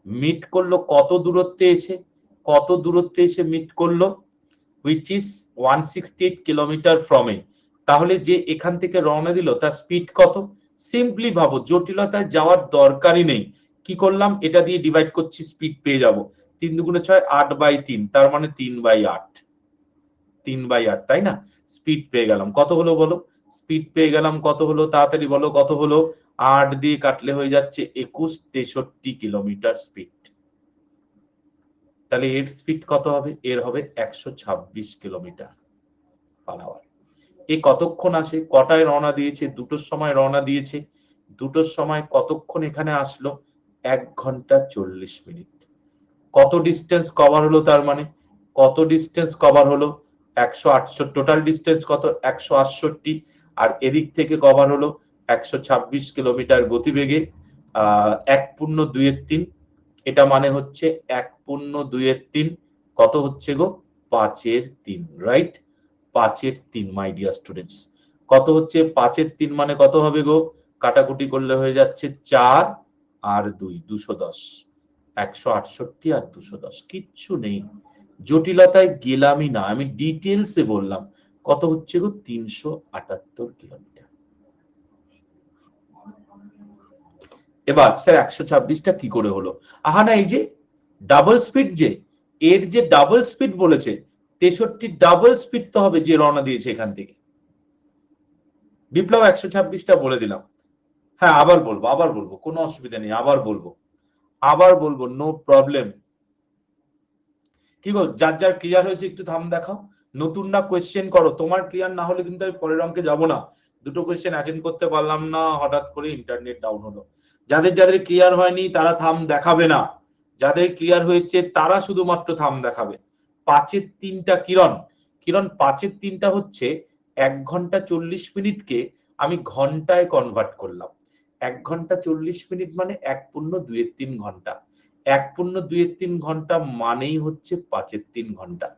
[SPEAKER 1] মিট করলো কত দূরত্বে এসে? কত দূরত্বে এসে মিট করলো? which is 168 kilometre from a. তাহলে যে এখান থেকে রওনা দিল তার স্পিড কত? সিম্পলি ভাবো, জটিলতায় যাওয়ার দরকারই নেই। কি করলাম? এটা দিয়ে ডিভাইড করছি, স্পিড পেয়ে যাব। 3 দুগুণে 6, 8/3, তার মানে 3/8, 3/8, তাই না? স্পিড পেয়ে গেলাম, কত হলো বলো? স্পিড পেয়ে গেলাম, কত হলো তাড়াতাড়ি বলো, কত হলো? 8 দিয়ে কাটলে হয়ে যাচ্ছে 21, 63 কিলোমিটার স্পিড। তাহলে এর স্পিড কত হবে? এর হবে 126 কিলোমিটার পার আওয়ার। এ কতক্ষণ আসে? কটায় রওনা দিয়েছে? 2টোর সময় রওনা দিয়েছে। 2টোর সময় কতক্ষণ এখানে আসলো? 1 ঘন্টা 40 মিনিট। কত ডিস্টেন্স কভার হলো তার মানে? কত ডিস্টেন্স কভার হলো? 168, টোটাল ডিস্টেন্স কত? 168, আর এদিক থেকে কভার হলো 126 কিলোমিটার গতিবেগে 1.2-3। এটা মানে হচ্ছে 1.2-3 কত হচ্ছে গো? 5/3, রাইট? 5/3 মাই ডিয়ার স্টুডেন্টস। কত হচ্ছে? 5/3 মানে কত হবে গো? কাটাকুটি করলে হয়ে যাচ্ছে 4 আর 2, 210। 168 আর 210, কিচ্ছু নেই, জটিলতায় গেলামই না, আমি ডিটেলসে বললাম। কত হচ্ছে গো? 378 কিলোমিটার। এবার স্যার 126টা কি করে হলো? আহা না, এই যে ডাবল স্পিড, যে এর যে ডাবল স্পিড বলেছে, 63 ডাবল স্পিড তো হবে যে রওনা দিয়েছে এখান থেকে। বিপ্লব 126টা বলে দিলাম। হ্যাঁ আবার বলবো, কোনো অসুবিধা নেই, আবার বলবো, নো প্রবলেম। কি গো যার যার ক্লিয়ার হয়েছে একটু থাম দেখাও, নতুন না কোয়েশ্চেন করো, তোমার ক্লিয়ার না হলে কিন্তু আমি পরের অঙ্কে যাবো না। দুটো কোয়েশ্চেন অ্যাটেন্ড করতে পারলাম না, হঠাৎ করে ইন্টারনেট ডাউন হলো। যাদের যাদের ক্লিয়ার হয়নি তারা থাম দেখাবে না, যাদের ক্লিয়ার হয়েছে তারা শুধুমাত্র থাম দেখাবে। 5/3টা কিরণ, কিরণ 5/3টা হচ্ছে 1 ঘন্টা 40 মিনিটকে আমি ঘন্টায় কনভার্ট করলাম। 1 ঘন্টা 40 মিনিট মানে 1.2-3 ঘন্টা। 1.2-3 ঘন্টা মানেই হচ্ছে 5/3 ঘন্টা।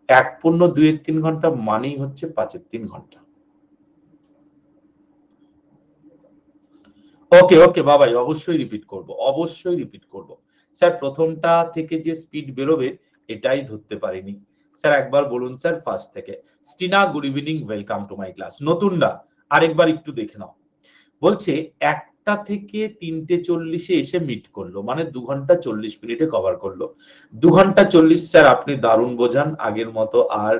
[SPEAKER 1] 1.2-3 ঘন্টা মানেই হচ্ছে 5/3 ঘন্টা। ওকে ওকে বাবাই, অবশ্যই রিপিট করব, অবশ্যই রিপিট করব। স্যার প্রথমটা থেকে যে স্পিড বেরোবে এটাই ধরতে পারিনি। স্যার একবার বলুন স্যার ফার্স্ট থেকে। স্টিনা good evening, welcome to my class. নতুনরা আরেকবার একটু দেখে নাও। বলছে 1টা থেকে 3:40-এ এসে মিট করলো, মানে 2 ঘন্টা 40 মিনিটে কভার করলো। 2 ঘন্টা 40, স্যার আপনি দারুণ বোঝান, আগের মতো আর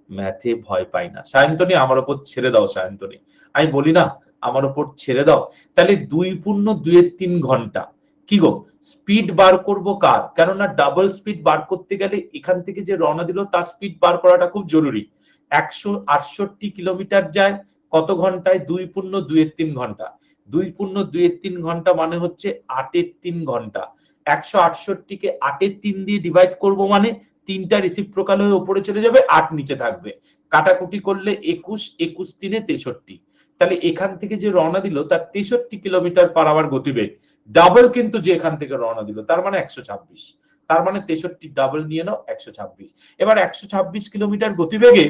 [SPEAKER 1] ম্যাথে ভয় পাই না। সায়ন্তনী আমার উপর ছেড়ে দাও, সায়ন্তনী আমি বলি না আমার উপর ছেড়ে দাও। তাহলে 2.2-3 ঘন্টা। কি গো স্পিড বার করব কার? কেননা ডাবল স্পিড বার করতে গেলে এখান থেকে যে রওনা দিল তার স্পিড বার করাটা খুব জরুরি। 168 কিলোমিটার যায় কত ঘন্টায়? 2.2-3 ঘন্টা। 2.2-3 ঘন্টা মানে হচ্ছে 8/3 ঘন্টা। 168-কে 8/3 দিয়ে ডিভাইড করব মানে 3টা রেসিপ্রোকাল হয়ে উপরে চলে যাবে, 8 নিচে থাকবে। কাটাকুটি করলে 21, 21 63। তাহলে এখান থেকে যে রওনা দিল তার 63 কিলোমিটার পার আওয়ার গতিবেগ। ডাবল কিন্তু যে এখান থেকে রওনা দিল তার মানে 126। তার মানে 63 ডাবল নিয়ে নাও 126। এবার 126 কিলোমিটার গতিবেগে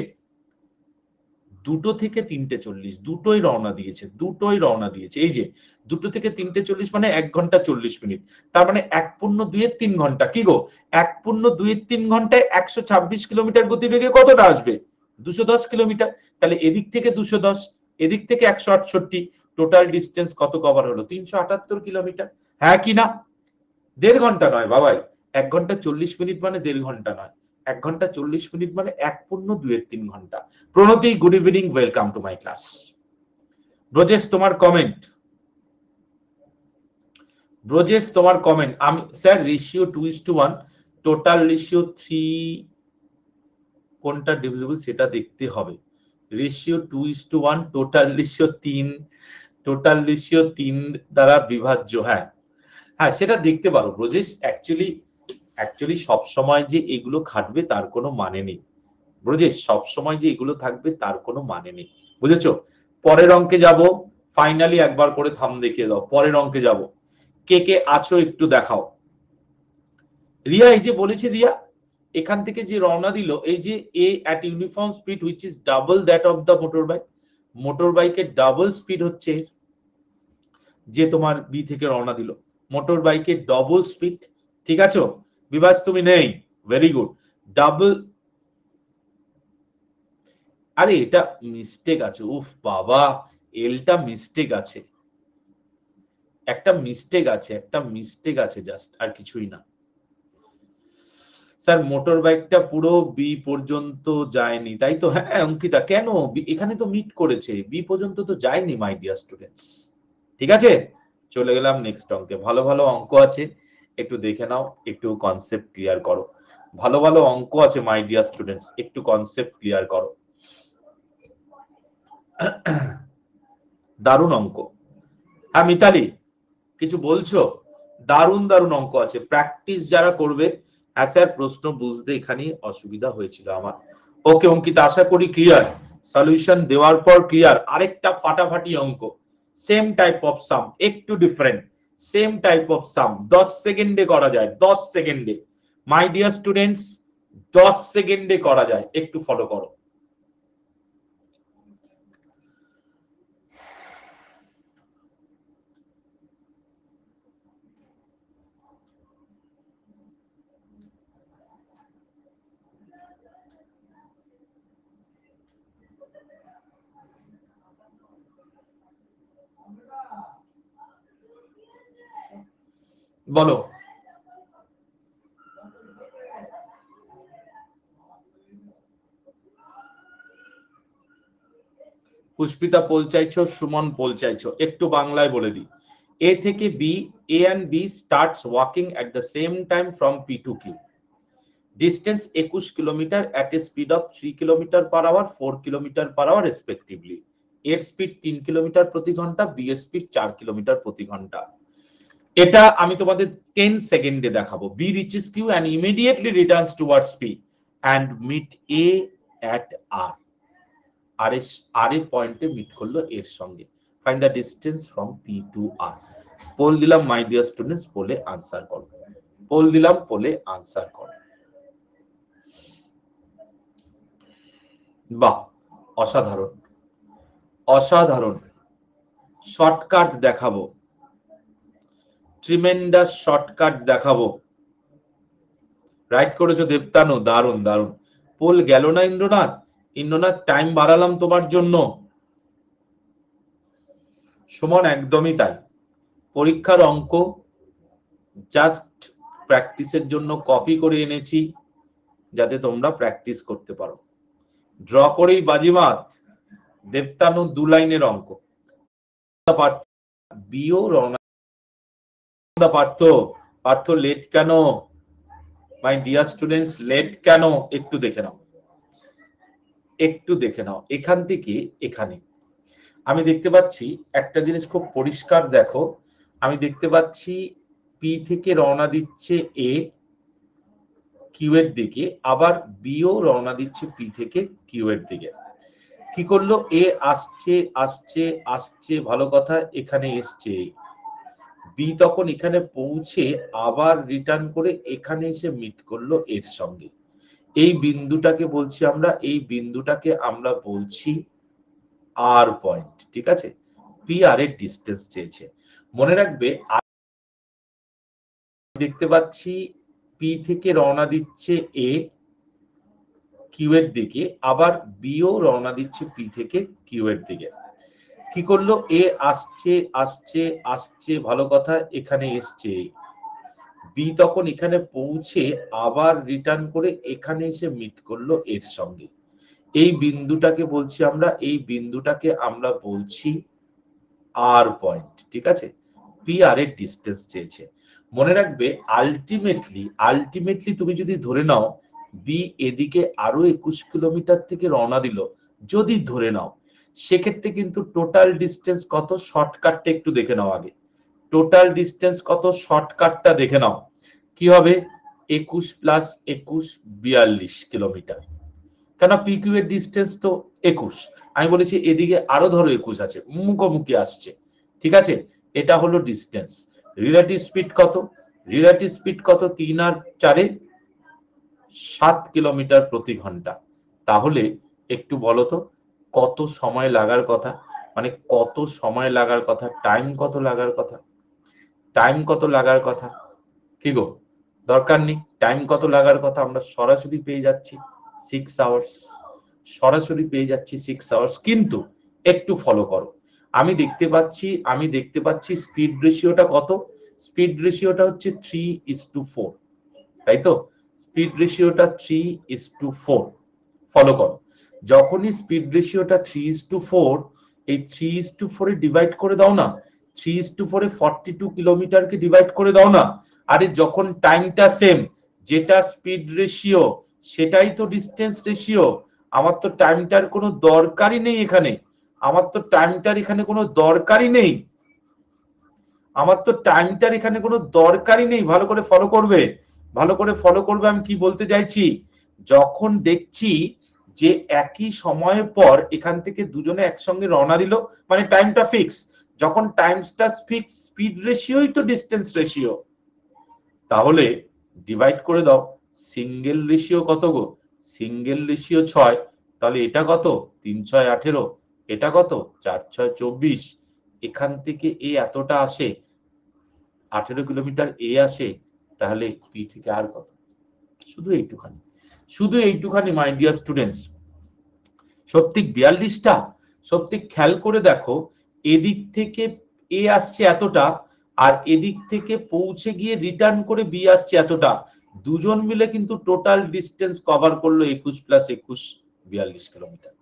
[SPEAKER 1] 2টো থেকে 3:40 দুটোই রওনা দিয়েছে, দুটোই রওনা দিয়েছে। এই যে 2টো থেকে 3:40 মানে 1 ঘন্টা 40 মিনিট। তার মানে 1.2-3 ঘন্টা। কি গো 1.2-3 ঘন্টায় 126 কিলোমিটার গতিবেগে কতটা আসবে? 210 কিলোমিটার। তাহলে এদিক থেকে 210, এদিক থেকে 168, টোটাল ডিস্টেন্স কত কভার হলো? 378 কিলোমিটার। হ্যাঁ কি না? 1.5 ঘন্টা নয় বাবাই, 1 ঘন্টা 40 মিনিট মানে 1.5 ঘন্টা নয়, 1 ঘন্টা 40 মিনিট মানে 1.2-3 ঘন্টা। Pranati good evening, welcome to my class. Brajesh তোমার কমেন্ট, ব্রজেশ তোমার কমেন্ট। আমি স্যার রেশিও 2:1, টোটাল রেশিও 3 কোনটা ডিভিজিবল সেটা দেখতে হবে। Ratio 2:1, total ratio 3, total ratio 3 দ্বারা বিভাজ্য। হ্যাঁ হ্যাঁ, সেটা দেখতে পারো ব্রজেশ। অ্যাকচুয়ালি সব সময় যে এগুলো খাটবে তার কোনো মানে নেই ব্রজেশ, সব সময় যে এগুলো থাকবে তার কোনো মানে নেই, বুঝেছো? পরের অঙ্কে যাব, ফাইনালি একবার করে থাম দেখিয়ে দাও। পরের অঙ্কে যাব, কে কে আছো একটু দেখাও। রিয়া, এই যে বলেছে রিয়া, এখান থেকে যে রওনা দিল, এই যে এ at uniform speed which is double that of the motor bike, motor বাইকের ডাবল স্পিড হচ্ছে যে তোমার বি থেকে রওনা দিল, মোটর বাইকের ডবল স্পিড। ঠিক আছে বিভাস, তুমি নেই, ভেরি গুড। ডাবল, আরে এটা মিস্টেক আছে, উফ বাবা, এলটা মিস্টেক আছে, একটা মিস্টেক আছে, একটা মিস্টেক আছে জাস্ট, আর কিছুই না। স্যার মোটর বাইকটা পুরো বি পর্যন্ত যায়নি, তাই তো? হ্যাঁ অঙ্কিতা, কেন? এখানে তো মিট করেছে, বি পর্যন্ত তো যায়নি মাই ডিয়ার স্টুডেন্টস। ঠিক আছে, চলে গেলাম নেক্সট অঙ্কে। ভালো ভালো অঙ্ক আছে, একটু দেখে নাও, একটু কনসেপ্ট ক্লিয়ার করো। ভালো ভালো অঙ্ক আছে মাই ডিয়ার স্টুডেন্টস, একটু কনসেপ্ট ক্লিয়ার করো। দারুণ অঙ্ক। হ্যাঁ মিতালি, কিছু বলছো? দারুণ দারুণ অঙ্ক আছে, প্র্যাকটিস যারা করবে। হ্যাঁ স্যার, প্রশ্ন বুঝতে এখানে অসুবিধা হয়েছিল আমার। ওকে অঙ্কিতা, আশা করি ক্লিয়ার, সলিউশন দেওয়ার পর ক্লিয়ার। আরেকটা ফাটাফাটি অঙ্ক, সেম টাইপ অফ সাম, একটু different, same type of some, 10 সেকেন্ডে করা যায়, 10 সেকেন্ডে মাই ডিয়ার স্টুডেন্টস, 10 সেকেন্ডে করা যায়, একটু ফলো করো। বলো। পুষ্পিতা পোল চাইছো, সুমন পোল চাইছো, একটু বাংলায় বলে দিই। এ থেকে B, A and B starts walking at the same time from P to Q. Distance 21 kilometre at a speed of 3 kilometre per hour, 4 kilometre per hour respectively. এর স্পিড 3 কিলোমিটার প্রতি ঘন্টা, B এর speed 4 kilometre প্রতি ঘন্টা। এটা আমি তোমাদের 10 সেকেন্ডে দেখাবো। B reaches Q and immediately returns towards P and meet A at R. R এর পয়েন্টে মিট করলো এর সঙ্গে। Find the distance from P to R. Poll দিলাম মাই ডিয়ার স্টুডেন্টস, পোলে আনসার করো। পোল দিলাম, পোলে আনসার করো। বাহ, অসাধারণ অসাধারণ। শর্টকাট দেখাবো, ট্রিমেন্ডাস শর্টকাট দেখাবো। রাইট করেছো দেবতানু, দারুণ দারুণ। পোল গেল না ইন্দ্রনাথ, ইন্দ্রনাথ টাইম বাড়ালাম তোমার জন্য। সুমন একদমই তাই, পরীক্ষার অঙ্ক জাস্ট প্র্যাকটিসের জন্য কপি করে এনেছি, যাতে তোমরা প্র্যাকটিস করতে পারো। ড্র করেই বাজিমাত। দেবতানু 2 লাইনের অঙ্ক। বিও রওনা, পার্থ, পার্থ লেট কেন? মাই ডিয়ার স্টুডেন্টস লেট কেন? একটু দেখে নাও, একটু দেখে নাও। এখান থেকে এখানে আমি দেখতে পাচ্ছি একটা জিনিস খুব পরিষ্কার দেখো, আমি দেখতে পাচ্ছি পি থেকে রওনা দিচ্ছে এ কিউ এর দিকে, আবার বিও রওনা দিচ্ছে পি থেকে কিউ এর দিকে। কি করলো? এ আসছে আসছে আসছে, ভালো কথা, এখানে এসছে। বি তখন এখানে পৌঁছে আবার রিটার্ন করে এখানে এসে মিট করলো এর সঙ্গে। এই বিন্দুটাকে বলছি আমরা, এই বিন্দুটাকে আমরা বলছি আর পয়েন্ট। ঠিক আছে, পি আর এর ডিস্টেন্স চেয়েছে। মনে রাখবে, দেখতে পাচ্ছি পি থেকে রওনা দিচ্ছে এ কিউ এর দিকে, আবার বিও রওনা দিচ্ছে পি থেকে কিউ এর দিকে। কি করলো? এ আসছে আসছে আসছে, ভালো কথা, এখানে এসছে। বি তখন এখানে পৌঁছে আবার রিটার্ন করে এখানে এসে মিট করলো এর সঙ্গে। এই বিন্দুটাকে বলছি আমরা, এই বিন্দুটাকে আমরা বলছি আর পয়েন্ট। ঠিক আছে, পি আর এর ডিস্টেন্স চেয়েছে। মনে রাখবে, আলটিমেটলি তুমি যদি ধরে নাও বি এদিকে আরো 21 কিলোমিটার থেকে রওনা দিল, যদি ধরে নাও, সেক্ষেত্রে কিন্তু টোটাল ডিস্টেন্স কত, শর্টকাটটা একটু দেখে নাও আগে। টোটাল ডিস্টেন্স কত, শর্টকাটটা দেখে নাও। কি হবে, 21 প্লাস 21 42 কিলোমিটার। কেন, পিকিউ এর ডিস্টেন্স তো 21, আমি বলেছি এদিকে আরো ধরো 21 আছে, মুখোমুখি আসছে, ঠিক আছে, এটা হলো ডিস্টেন্স। রিলেটিভ স্পিড কত, রিলেটিভ স্পিড কত, 3 আর 4 7 কিলোমিটার প্রতি ঘন্টা। তাহলে একটু বলো তো কত সময় লাগার কথা, মানে কত সময় লাগার কথা, টাইম কত লাগার কথা, টাইম কত লাগার কথা, কি গো, দরকার নেই, টাইম কত লাগার কথা আমরা সরাসরি পেয়ে যাচ্ছি 6 আওয়ার্স, সরাসরি পেয়ে যাচ্ছি 6 আওয়ার্স। কিন্তু একটু ফলো করো, আমি দেখতে পাচ্ছি স্পিড রেশিওটা কত, স্পিড রেশিওটা হচ্ছে 3:4, তাই তো, স্পিড রেশিওটা 3:4, ফলো করো। যখনই স্পিড রেশিওটা 3:4, এই 3:4 এ ডিভাইড করে দাও না, 3:4 এ 42 কিলোমিটারকে ডিভাইড করে দাও না। আরে যখন টাইমটা সেম, যেটা স্পিড রেশিও সেটাই তো ডিস্টেন্স রেশিও। আমার তো টাইমটার কোনো দরকারই নেই এখানে, আমার তো টাইমটার এখানে কোনো দরকারই নেই, আমার তো টাইমটার এখানে কোনো দরকারই নেই। ভালো করে ফলো করবে, ভালো করে ফলো করবে আমি কি বলতে চাইছি। যখন দেখছি যে একই সময় পর এখান থেকে দুজনে একসঙ্গে রওনা দিল, মানে টাইমটা ফিক্স, যখন টাইমটা ফিক্স, স্পিড রেশিওই তো ডিস্টেন্স রেশিও, তাহলে ডিভাইড করে দাও। সিঙ্গেল রেশিও কত গো, সিঙ্গেল রেশিও 6, তাহলে এটা কত, 3 6 18, এটা কত 4 6 24, এখান থেকে এ এতটা আসে, 18 কিলোমিটার এ আসে, তাহলে পি থেকে আর কত, শুধু এইটুখানি, শুধু এইটুখানি মাই ডিয়ার স্টুডেন্টস। সত্যি 42টা, সত্যি খেয়াল করে দেখো, এদিক থেকে এ আসছে এতটা, আর এদিক থেকে পৌঁছে গিয়ে রিটার্ন করে বি আসছে এতটা, দুজন মিলে কিন্তু টোটাল ডিস্টেন্স কভার করলো 21 প্লাস 21 42 কিলোমিটার,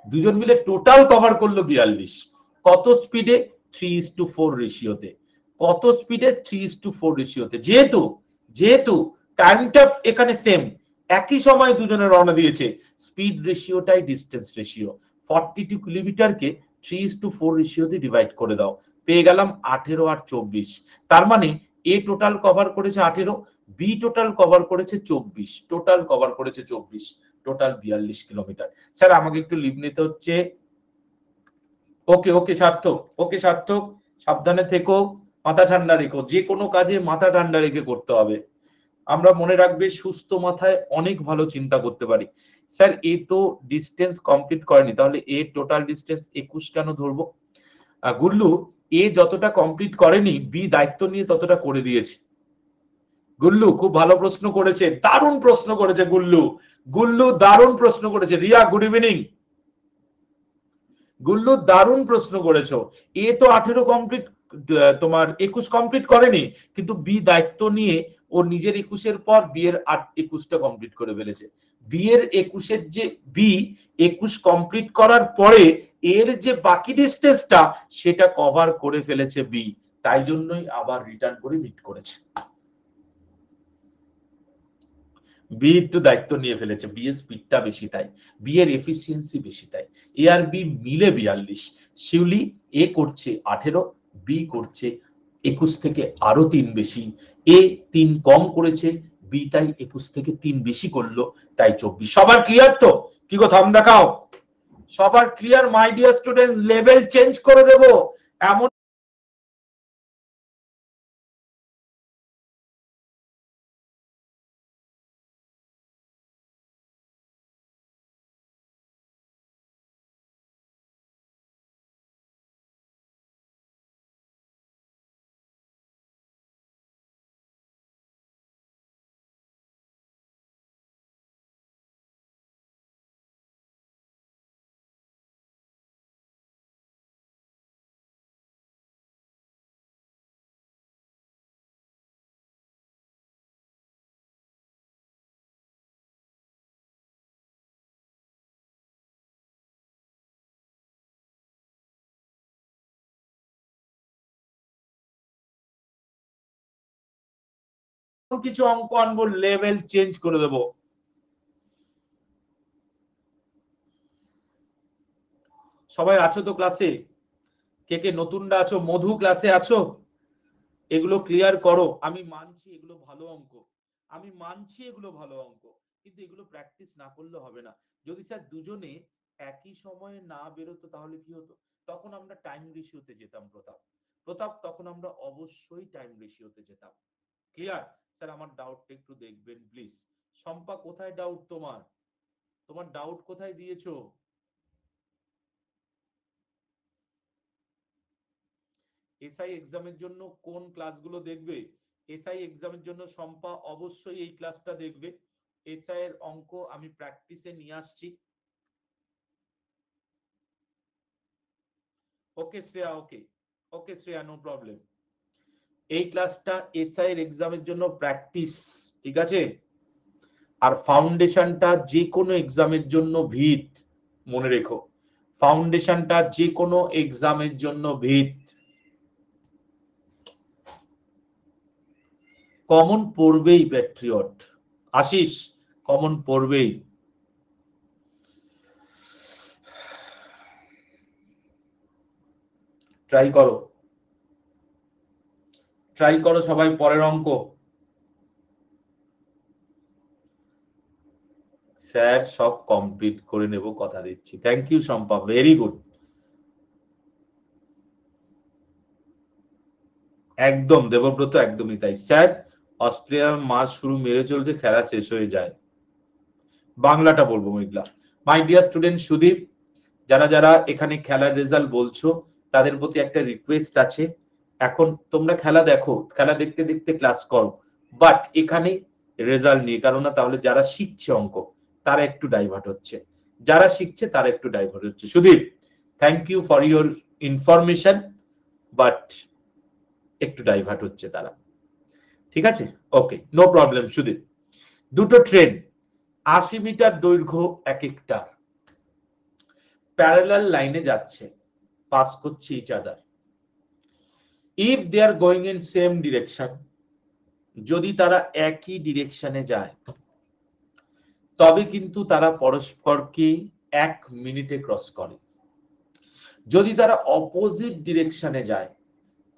[SPEAKER 1] দুজন মিলে টোটাল কভার করলো 42। কত স্পিডে, 3:4 রেশিওতে, কত স্পিডে, 3:4 রেশিওতে। যেহেতু যেহেতু টাইমটা এখানে সেম, একই সময় দুজনে রওনা দিয়েছে, স্পিড রেশিওটাই ডিস্টেন্স রেশিও। 42 কিলোমিটারকে 3:4 রেশিওতে ডিভাইড করে দাও, পেয়ে গেলাম 18 আর 24। তার মানে এ টোটাল কভার করেছে 18, বি টোটাল কভার করেছে 24, টোটাল কভার করেছে 24, টোটাল 42 কিলোমিটার। স্যার আমাকে একটু লিভ নিতে হচ্ছে। ওকে ওকে সার্থক, ওকে সার্থক, সাবধানে থেকো, মাথা ঠান্ডা রেখো, যে কোনো কাজে মাথা ঠান্ডা রেখে করতে হবে। আমরা মনে রাখবে সুস্থ মাথায় অনেক ভালো চিন্তা করতে পারি। স্যার এ তো ডিস্টেন্স কমপ্লিট করেনি, তাহলে এ টোটাল ডিস্টেন্স 21 কেন ধরবো? গুল্লু, এ যতটা কমপ্লিট করেনি, বি দায়িত্ব নিয়ে ততটা করে দিয়েছে। গুল্লু খুব ভালো প্রশ্ন করেছে, দারুণ প্রশ্ন করেছে গুল্লু, গুল্লু দারুণ প্রশ্ন করেছে। Riya good evening. গুল্লু দারুণ প্রশ্ন করেছো। এ তো 18 কমপ্লিট, তোমার 21 কমপ্লিট করেনি, কিন্তু বি দায়িত্ব নিয়ে ও নিজের 21-এর পর বি এর 21টা কমপ্লিট করে ফেলেছে। বি এর 21-এর যে বি 21 কমপ্লিট করার পরে এর যে বাকি ডিস্টেন্সটা সেটা কভার করে ফেলেছে বি, তাই জন্যই আবার রিটার্ন করে মিট করেছে। বি একটু দায়িত্ব নিয়ে ফেলেছে, বি এর স্পিডটা বেশি, তাই বি এর এফিসিয়েন্সি বেশি, তাই এ আর বি মিলে 42। শিউলি এ করছে 18, বি করছে 21 থেকে আরো 3 বেশি, এ 3 কম করেছে, বি তাই 21 থেকে 3 বেশি করলো, তাই 24। সবার ক্লিয়ার তো? কি গো থাম দেখাও, সবার ক্লিয়ার মাই ডিয়ার স্টুডেন্ট? লেভেল চেঞ্জ করে দেব এমন কিছু অঙ্ক আনবো, লেভেল চেঞ্জ করে দেবো। সবাই আছো তো ক্লাসে? কে কে নতুনরা আছো? মধু ক্লাসে আছো? এগুলো ক্লিয়ার করো। আমি মানছি এগুলো ভালো অঙ্ক, আমি মানছি এগুলো ভালো অঙ্ক, কিন্তু এগুলো প্র্যাকটিস না করলে হবে না। যদি স্যার দুজনে একই সময়ে না বেরোতো তাহলে কি হতো? তখন আমরা টাইম রেশিওতে যেতাম প্রতাপ। প্রতাপ তখন আমরা অবশ্যই টাইম রেশিওতে যেতাম। ক্লিয়ার? স্যার আমার ডাউটটা একটু দেখবেন প্লিজ। শম্পা কোথায় ডাউট তোমার? তোমার ডাউট কোথায় দিয়েছো? এসআই এক্সামের জন্য কোন ক্লাসগুলো দেখবে? এসআই এক্সামের জন্য শম্পা অবশ্যই এই ক্লাসটা দেখবে। এসআই এর অঙ্ক আমি প্র্যাকটিসে নিয়ে আসছি। ওকে শ্রেয়া, ওকে ওকে শ্রেয়া, নো প্রবলেম। এই ক্লাসটা এসআই এর এক্সামের জন্য প্র্যাকটিস, ঠিক আছে? আর ফাউন্ডেশনটা যে কোনো এক্সামের জন্য ভিত, মনে রেখো। ফাউন্ডেশনটা যে কোনো এক্সামের জন্য ভিত। কমন পড়বেই প্যাট্রিয়ট। আশিস, কমন পড়বেই। ট্রাই করো, ট্রাই করো সবাই পরের অঙ্ক। স্যার সব কমপ্লিট করে নেব, কথা দিচ্ছি। Thank you Shampa, very good. একদম দেবব্রত, একদমই তাই স্যার। অস্ট্রেলিয়ার মাস শুরু মেরে চলছে, খেলা শেষ হয়ে যায়। বাংলাটা বলবো মেঘলা। মাই ডিয়ার স্টুডেন্ট সুদীপ, যারা যারা এখানে খেলার রেজাল্ট বলছো তাদের প্রতি একটা রিকোয়েস্ট আছে। এখন তোমরা খেলা দেখো, খেলা দেখতে দেখতে ক্লাস করো, বাট এখানে রেজাল্ট নিয়ে কারণ না, তাহলে যারা শিখছে অঙ্ক তারা একটু ডাইভার্ট হচ্ছে, যারা শিখছে তারা একটু ডাইভার্ট হচ্ছে। Sudip, thank you for your information, but একটু ডাইভার্ট হচ্ছে তারা, ঠিক আছে? Okay, no problem Sudip. দুটো ট্রেন 80 মিটার দৈর্ঘ্য এক একটা, প্যারালাল লাইনে যাচ্ছে, পাস করছে each other. If they are going in same direction, যদি তারা একই ডিরেকশনে যায় তবে কিন্তু তারা পরস্পরকে 1 মিনিটে ক্রস করে। যদি তারা অপোজিট ডিরেকশনে যায়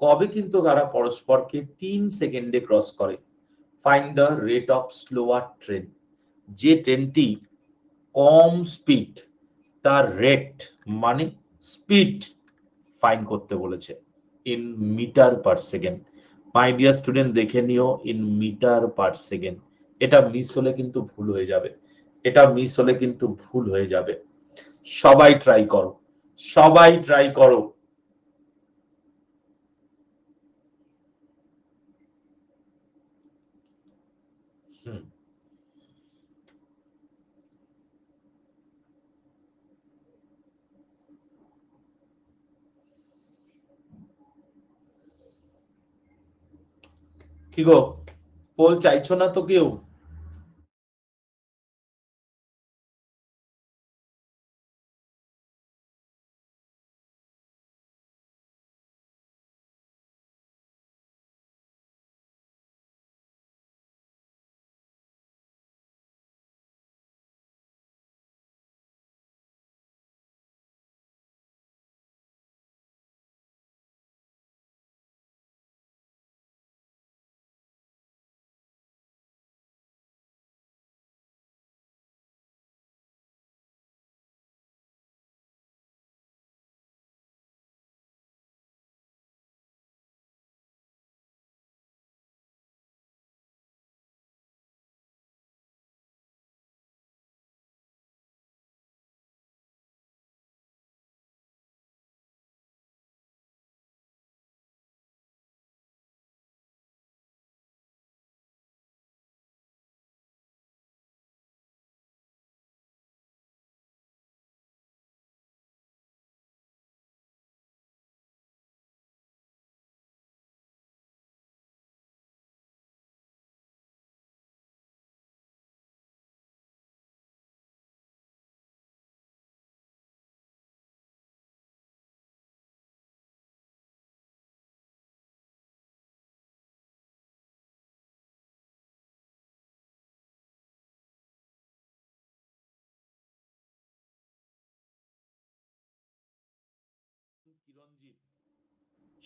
[SPEAKER 1] কবে কিন্তু তারা পরস্পরকে 3 সেকেন্ডে ক্রস করে। Find the rate of slower train. যে ট্রেনটি কম স্পিড, তার রেট মানে স্পিড ফাইন্ড করতে বলেছে in metre per second. My dear student দেখে নিও ইন মিটার পার সেকেন্ড। এটা মিস হলে কিন্তু ভুল হয়ে যাবে, এটা মিস হলে কিন্তু ভুল হয়ে যাবে। সবাই ট্রাই করো, সবাই ট্রাই করো। হুম, কি গো, পোল চাইছো না তো কেউ?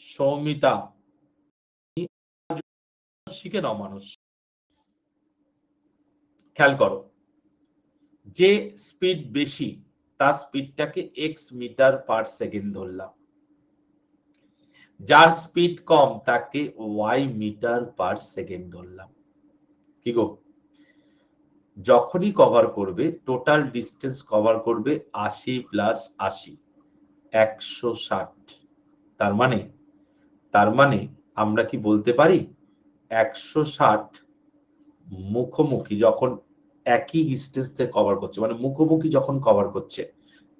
[SPEAKER 1] সৌমিতা শিখে নাও মানুষ। খেয়াল করো, যে স্পিড বেশি তার স্পিডটাকে এক্স মিটার পার সেকেন্ড ধরলাম, যার স্পিড কম তাকে ওয়াই মিটার পার সেকেন্ড ধরলাম। কি গো, যখনই কভার করবে টোটাল ডিস্টেন্স কভার করবে 80 প্লাস 80 160। তার মানে আমরা কি বলতে পারি 160 মুখোমুখি যখন একই ডিস্টেন্সে কভার করছে, মানে মুখোমুখি যখন কভার করছে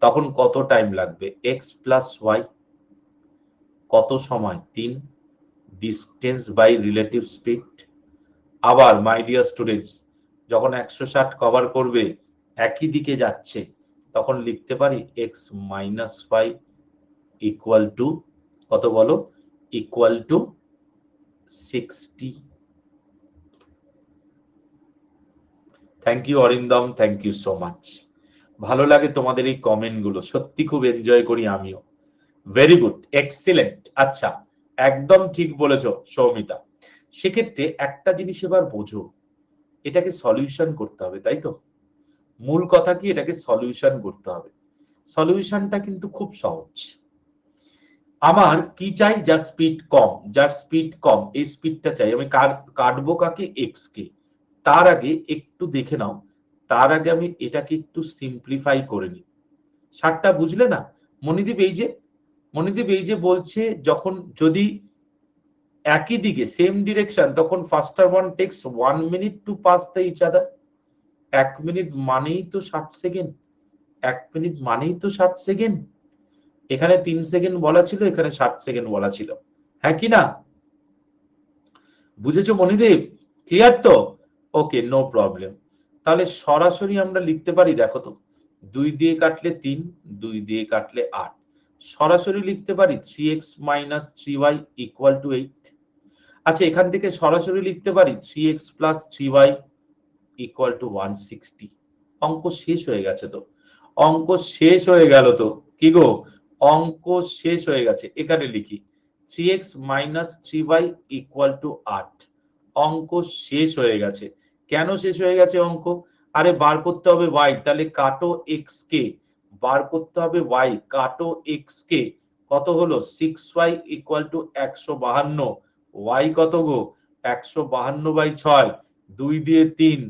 [SPEAKER 1] তখন কত টাইম লাগবে, এক্স প্লাস ওয়াই, কত সময় 3, ডিস্টেন্স বাই রিলেটিভ স্পিড। আবার মাই ডিয়ার স্টুডেন্টস, যখন 160 কভার করবে একই দিকে যাচ্ছে তখন লিখতে পারি এক্স মাইনাস 5 ইকুয়াল টু কত বলো, equal to 60। Thank you Arindam, thank you so much. ভালো লাগে তোমাদের এই কমেন্ট গুলো, সত্যি খুব এনজয় করি আমিও। Very good, excellent. আচ্ছা, একদম ঠিক বলেছো সৌমিতা। সেক্ষেত্রে একটা জিনিস এবার বোঝো, এটাকে সলিউশন করতে হবে, তাই তো? মূল কথা কি, এটাকে সলিউশন করতে হবে। সলিউশনটা কিন্তু খুব সহজ। আমার কি চাই, যার স্পিড কম, যার স্পিড কম এই স্পিডটা চাই আমি। কাটবো কাকে, এক্স কে। তার আগে একটু দেখে নাও, তার আগে আমি এটাকে একটু সিম্পলিফাই করে নিই। ষাটটা বুঝলে না মনিদীপ? এই যে বলছে যখন যদি একই দিকে সেম ডিরেকশন, তখন faster one takes 1 minute to pass the each other. 1 minute মানেই তো 60 সেকেন্ড, 1 মিনিট মানেই তো 60 সেকেন্ড। এখানে 3 সেকেন্ড বলা ছিল, এখানে 60 সেকেন্ড বলা ছিল, হ্যাঁ কি না? বুঝেছো মনিদীপ? ক্লিয়ার তো? ওকে, নো প্রবলেম। তাহলে সরাসরি আমরা লিখতে পারি, দেখো তো, 2 দিয়ে কাটলে 3, 2 দিয়ে কাটলে 8। সরাসরি লিখতে পারি 3x minus 3y equal to 8। আচ্ছা, এখান থেকে সরাসরি লিখতে পারি 3x plus 3y equal to 160। অঙ্ক শেষ হয়ে গেছে তো, অঙ্ক শেষ হয়ে গেল তো। কি গো, অঙ্ক শেষ হয়ে গেছে। এখানে লিখি 3x minus 3y equal to 8। অঙ্ক শেষ হয়ে গেছে। কেন শেষ হয়ে গেছে অঙ্ক? আরে বার করতে হবে y, তাহলে কাটো x কে। বার করতে হবে y, কাটো x কে। কত হলো, 6y ইকুয়াল টু 152। y কত গো, 152 বাই 6, 2 দিয়ে 3,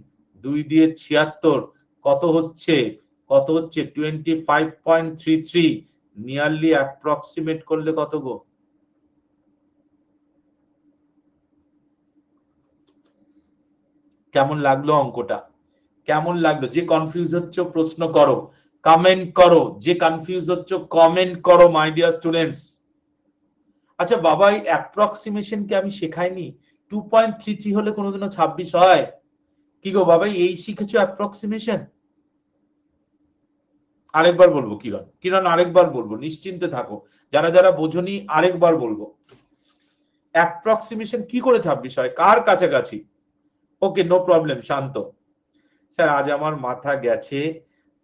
[SPEAKER 1] 2 দিয়ে 76, কত হচ্ছে, 25.33। নিয়ারলি অ্যাপ্রক্সিমেট করলে কত গো? কেমন লাগলো অঙ্কটা? কেমন লাগলো? যে কনফিউজ হচ্ছ প্রশ্ন করো, কমেন্ট করো। যে কনফিউজ হচ্ছ কমেন্ট করো মাই ডিয়ার স্টুডেন্টস। আচ্ছা বাবা, এই অ্যাপ্রক্সিমেশন কে আমি শেখাইনি? 2.33 হলে কোনোদিনও 26 হয়? কি গো বাবা, এই শিখেছো অ্যাপ্রক্সিমেশন? আরেকবার বলবো কিরণ আরেকবার বলবো, নিশ্চিন্তে থাকো। যারা যারা বোঝনি আরেকবার বলবো, অ্যাপ্রক্সিমেশন কি করে 26 হয়, কার কাছাকাছি? ওকে, নো প্রবলেম, শান্ত। স্যার আজ আমার মাথা গেছে,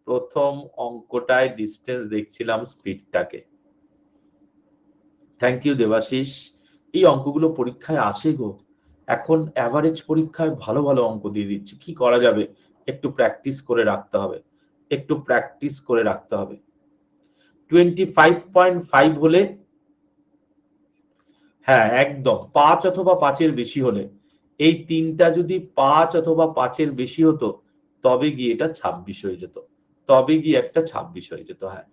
[SPEAKER 1] প্রথম অঙ্কটায় ডিস্টেন্স দেখছিলাম স্পিডটাকে। Thank you Debashis. এই অঙ্কগুলো পরীক্ষায় আসে গো। এখন অ্যাভারেজ পরীক্ষায় ভালো ভালো অঙ্ক দিয়ে দিচ্ছে, কি করা যাবে? একটু প্র্যাকটিস করে রাখতে হবে, একটু প্র্যাকটিস করে রাখতে হবে। 25.5 হলে, হ্যাঁ একদম 5 অথবা 5-এর বেশি হলে, এই তিনটা যদি 5 অথবা 5-এর বেশি হতো তবে গিয়ে এটা 26 হয়ে যেত, তবে গিয়ে একটা 26 হয়ে যেত। হ্যাঁ,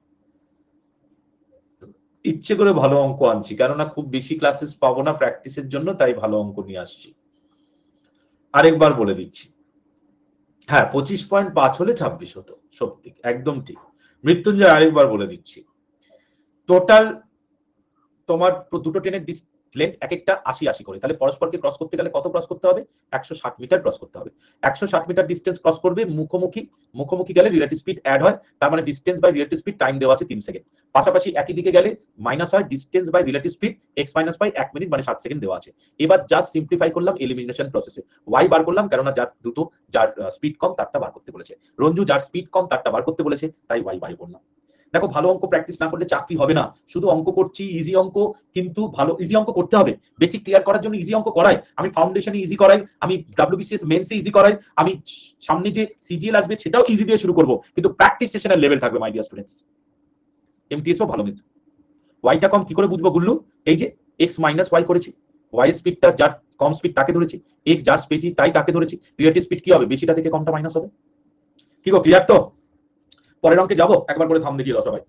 [SPEAKER 1] ইচ্ছে করে ভালো অঙ্ক আনছি, কেননা খুব বেশি ক্লাসেস পাবো না প্র্যাকটিসের জন্য, তাই ভালো অঙ্ক নিয়ে আসছি। আরেকবার বলে দিচ্ছি, হ্যাঁ 25.5 হলে 26 হতো, সত্যি একদম ঠিক। মৃত্যুঞ্জয় আরেকবার বলে দিচ্ছি, টোটাল তোমার দুটো ট্রেনের লেন্থ এক একটা 80 করে, তাহলে পরস্পরকে ক্রস করতে গেলে কত ক্রস করতে হবে, 160 মিটার ক্রস করতে হবে। 160 মিটার ডিস্টেন্স ক্রস করবে মুখোমুখি, মুখোমুখি গেলে রিলেটিভ স্পিড অ্যাড হয়, তার মানে distance by relative speed time দেওয়া আছে 3 সেকেন্ড। পাশাপাশি একই দিকে গেলে মাইনাস হয়, distance by relative speed x minus by 1 minute মানে 60 সেকেন্ড দেওয়া আছে। এবার জাস্ট সিম্পলিফাই করলাম এলিমিনেশন প্রসেসে, ওয়াই বার করলাম, কেননা যার দ্রুত, যার স্পিড কম তারটা বার করতে বলেছে। রঞ্জু যার স্পিড কম তারটা বার করতে বলেছে, তাই ওয়াই বার করলাম। দেখো ভালো অঙ্ক প্র্যাকটিস না করলে চাকরি হবে না। শুধু অঙ্ক করছি ইজি অঙ্ক, কিন্তু ভালো ইজি অঙ্ক করতে হবে। বেসিক ক্লিয়ার করার জন্য ইজি অঙ্ক করাই, আমি ফাউন্ডেশনে ইজি করাই, আমি WBCS মেন্সে ইজি করাই, আমি সামনে যে CGL আসবে সেটাও ইজি দিয়ে শুরু করব, কিন্তু প্র্যাকটিস সেশনের লেভেল থাকবে মাই ডিয়ার স্টুডেন্টস। MTSও ভালো মিস। ওয়াইটা কম কি করে বুঝবো গুল্লু? এই যে x - y করেছি, y স্পিডটা যার কম স্পিড তাকে ধরেছি, x যার স্পিড তাই তাকে ধরেছি, রিলেটিভ স্পিড কি হবে? বেশিটা থেকে কমটা মাইনাস হবে। কি গো, ক্লিয়ার তো? পরের অঙ্কে যাবো, একবার করে থাম দেখিয়ে দাও সবাই,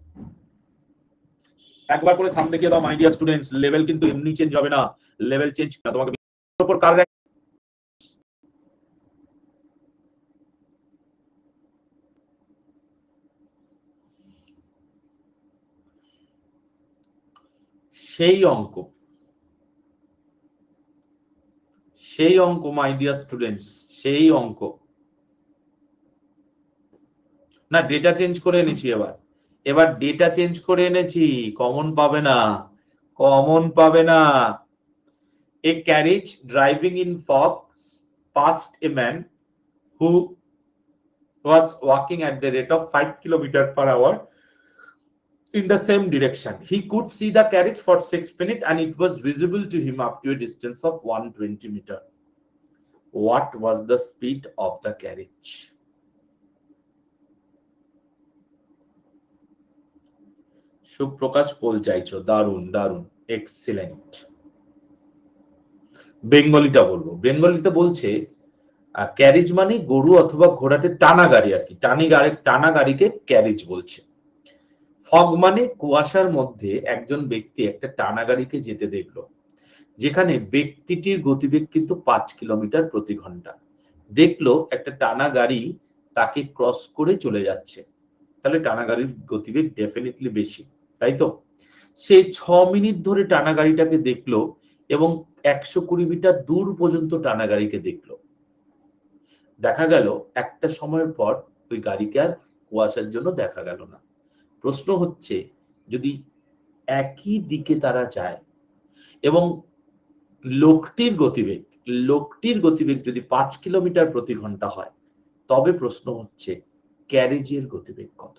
[SPEAKER 1] একবার করে থাম দেখিয়ে দাও মাই ডিয়ার স্টুডেন্টস। লেভেল কিন্তু এমনি চেঞ্জ হবে না, লেভেল চেঞ্জ না, তোমাকে উপর কার সেই অঙ্ক, সেই অঙ্ক মাই ডিয়ার স্টুডেন্টস, সেই অঙ্ক না, ডেটা চেঞ্জ করে এনেছি। এবার ডেটা চেঞ্জ করে এনেছি, কমন পাবে না, কমন পাবে না। A carriage driving in fog passed a man who was walking at the rate of 5 km/h in the same direction. He could see the carriage for 6 minutes and it was visible to him up to a distance of 120 meters. What was the speed of the carriage? Suprakash poll চাইছো, দারুন দারুন, excellent. বেঙ্গলিটা বলবো, বেঙ্গলিতে বলছে carriage মানে গরু অথবা ঘোড়াতে টানা গাড়ি আর কি, টানা গাড়িকে ক্যারেজ বলছে। ফগ মানে কুয়াশার মধ্যে একজন ব্যক্তি একটা টানা গাড়িকে যেতে দেখলো, যেখানে ব্যক্তিটির গতিবেগ কিন্তু 5 কিলোমিটার প্রতি ঘন্টা। দেখলো একটা টানা গাড়ি তাকে ক্রস করে চলে যাচ্ছে, তাহলে টানা গাড়ির গতিবেগ ডেফিনেটলি বেশি, তাই তো? সে 6 মিনিট ধরে টানা গাড়িটাকে দেখলো এবং 120 মিটার দূর পর্যন্ত টানা গাড়িকে দেখলো। দেখা গেল একটা সময়ের পর ওই গাড়িকে আর কুয়াশার জন্য দেখা গেল না। প্রশ্ন হচ্ছে, যদি একই দিকে তারা যায় এবং লোকটির গতিবেগ যদি 5 কিলোমিটার প্রতি ঘন্টা হয়, তবে প্রশ্ন হচ্ছে ক্যারেজের গতিবেগ কত?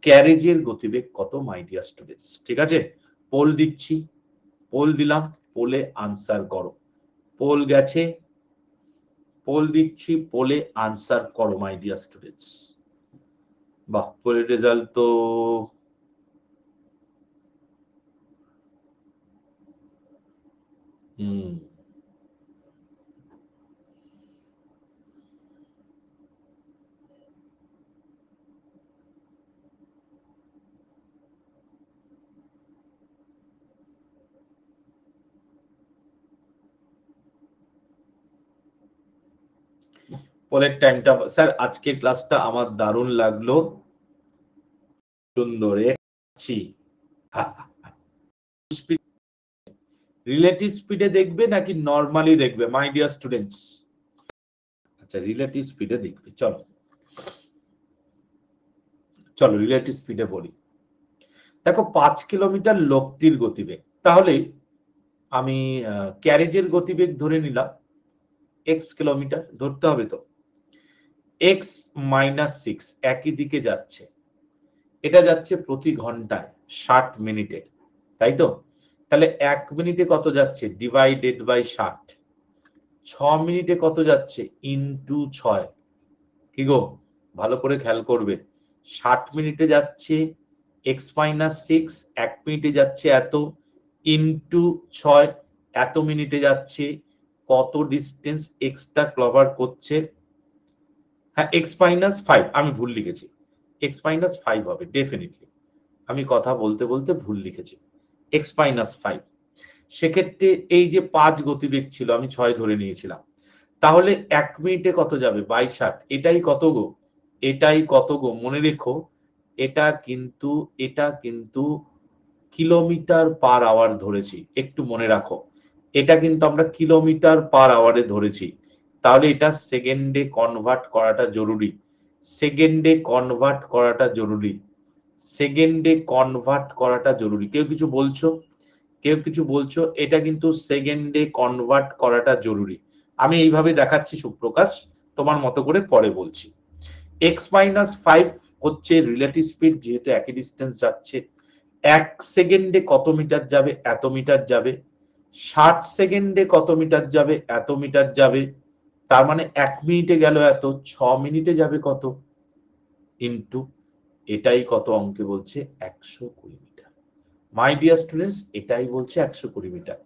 [SPEAKER 1] ক্যারেজের গতিবেগ কত মাই ডিয়ার স্টুডেন্টস? ঠিক আছে, পোল দিচ্ছি, পোল দিলাম, পোলে আনসার করো। পোল গেছে, পোল দিচ্ছি, পোলে আনসার করো মাই ডিয়ার স্টুডেন্টস। বাহ, পোলের রেজাল্ট তো পোলের টাইমটা স্যার, আজকের ক্লাসটা আমার দারুণ লাগলো, সুন্দর। রিলেটিভ স্পিডে দেখবে নাকি নরমালি দেখবে মাই ডিয়ার স্টুডেন্টস? আচ্ছা, রিলেটিভ স্পিডে দেখবে। চলো চলো রিলেটিভ স্পিডে বলি। দেখো 5 কিলোমিটার লোকটির গতিবেগ, তাহলে আমি ক্যারেজের গতিবেগ ধরে নিলাম x কিলোমিটার, ধরতে হবে তো। x - 6 একই দিকে যাচ্ছে, এটা যাচ্ছে প্রতি ঘন্টায় 60 মিনিটে, তাই তো? তাহলে 1 মিনিটে কত যাচ্ছে ডিভাইডেড বাই 60, 6 মিনিটে কত যাচ্ছে ইনটু 6। কি গো, ভালো করে খেয়াল করবে, 60 মিনিটে যাচ্ছে x - 6, 1 মিনিটে যাচ্ছে এত, ইনটু 6, এত মিনিটে যাচ্ছে, কত ডিস্টেন্স এক্সটা কভার করছে? হ্যাঁ, x - 5, আমি ভুল লিখেছি, x - 5 হবে ডেফিনেটলি, আমি কথা বলতে বলতে ভুল লিখেছি, x - 5। সেক্ষেত্রে এই যে 5 গতিবেগ ছিল, আমি 6 ধরে নিয়েছিলাম, তাহলে 1 মিনিটে কত যাবে বাই 60, এটাই কত গো? এটাই কত গো? মনে রেখো, এটা কিন্তু কিলোমিটার পার আওয়ার ধরেছি, একটু মনে রাখো, এটা কিন্তু আমরা কিলোমিটার পার আওয়ারে ধরেছি, তাহলে এটা সেকেন্ডে কনভার্ট করাটা জরুরি, সেকেন্ডে কনভার্ট করাটা জরুরি, সেকেন্ডে কনভার্ট করাটা জরুরি। কেউ কিছু বলছো? কেউ কিছু বলছো? এটা কিন্তু সেকেন্ডে কনভার্ট করাটা জরুরি। আমি এইভাবে দেখাচ্ছি সুপ্রকাশ, তোমার মতো করে পরে বলছি। x - 5 হচ্ছে রিলেটিভ স্পিড, যেহেতু একই ডিস্টেন্স যাচ্ছে, 1 সেকেন্ডে কত মিটার যাবে, এত মিটার যাবে, 60 সেকেন্ডে কত মিটার যাবে, এত মিটার যাবে, তার মানে 1 মিনিটে গেল এত, 6 মিনিটে যাবে কত, ইনটু এটাই কত অঙ্কে বলছে 120 মিটার। মাই ডিয়ার স্টুডেন্টস, এটাই বলছে 120 মিটার।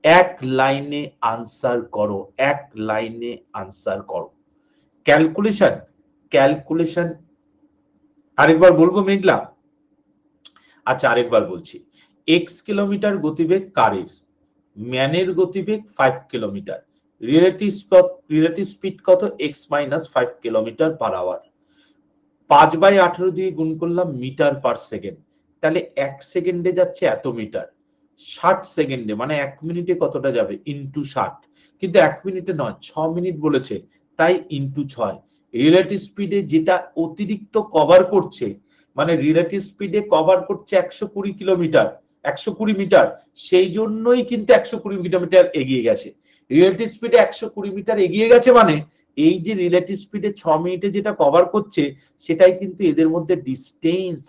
[SPEAKER 1] এক লাইনে আনসার করো, এক লাইনে আনসার করো। ক্যালকুলেশন আরেকবার বলবো মেঘলা? আচ্ছা আরেকবার বলছি। x কিলোমিটার গতিবেগ কারের, ম্যানের গতিবেগ 5 কিলোমিটার, রিলেটিভ স্পিড কত, x minus 5 kilometre per hour. 5/18 দিয়ে গুণ করলাম মিটার পার সেকেন্ড, তাহলে 1 সেকেন্ডে যাচ্ছে এত মিটার, 60 সেকেন্ডে মানে 1 মিনিটে কতটা যাবে, ইনটু 60। কিন্তু 1 মিনিটে নয়, 6 মিনিট বলেছে, তাই ইনটু 6। রিলেটিভ স্পিডে যেটা অতিরিক্ত কভার করছে, মানে রিলেটিভ স্পিডে কভার করছে 120 কিলোমিটার, 120 মিটার, সেই জন্যই কিন্তু 120 কিলোমিটার এগিয়ে গেছে। রিলেটিভ স্পিডে 120 মিটার এগিয়ে গেছে মানে এই যে রিলেটিভ স্পিডে 6 মিনিটে যেটা কভার করছে, সেটাই কিন্তু এদের মধ্যে ডিস্টেন্স।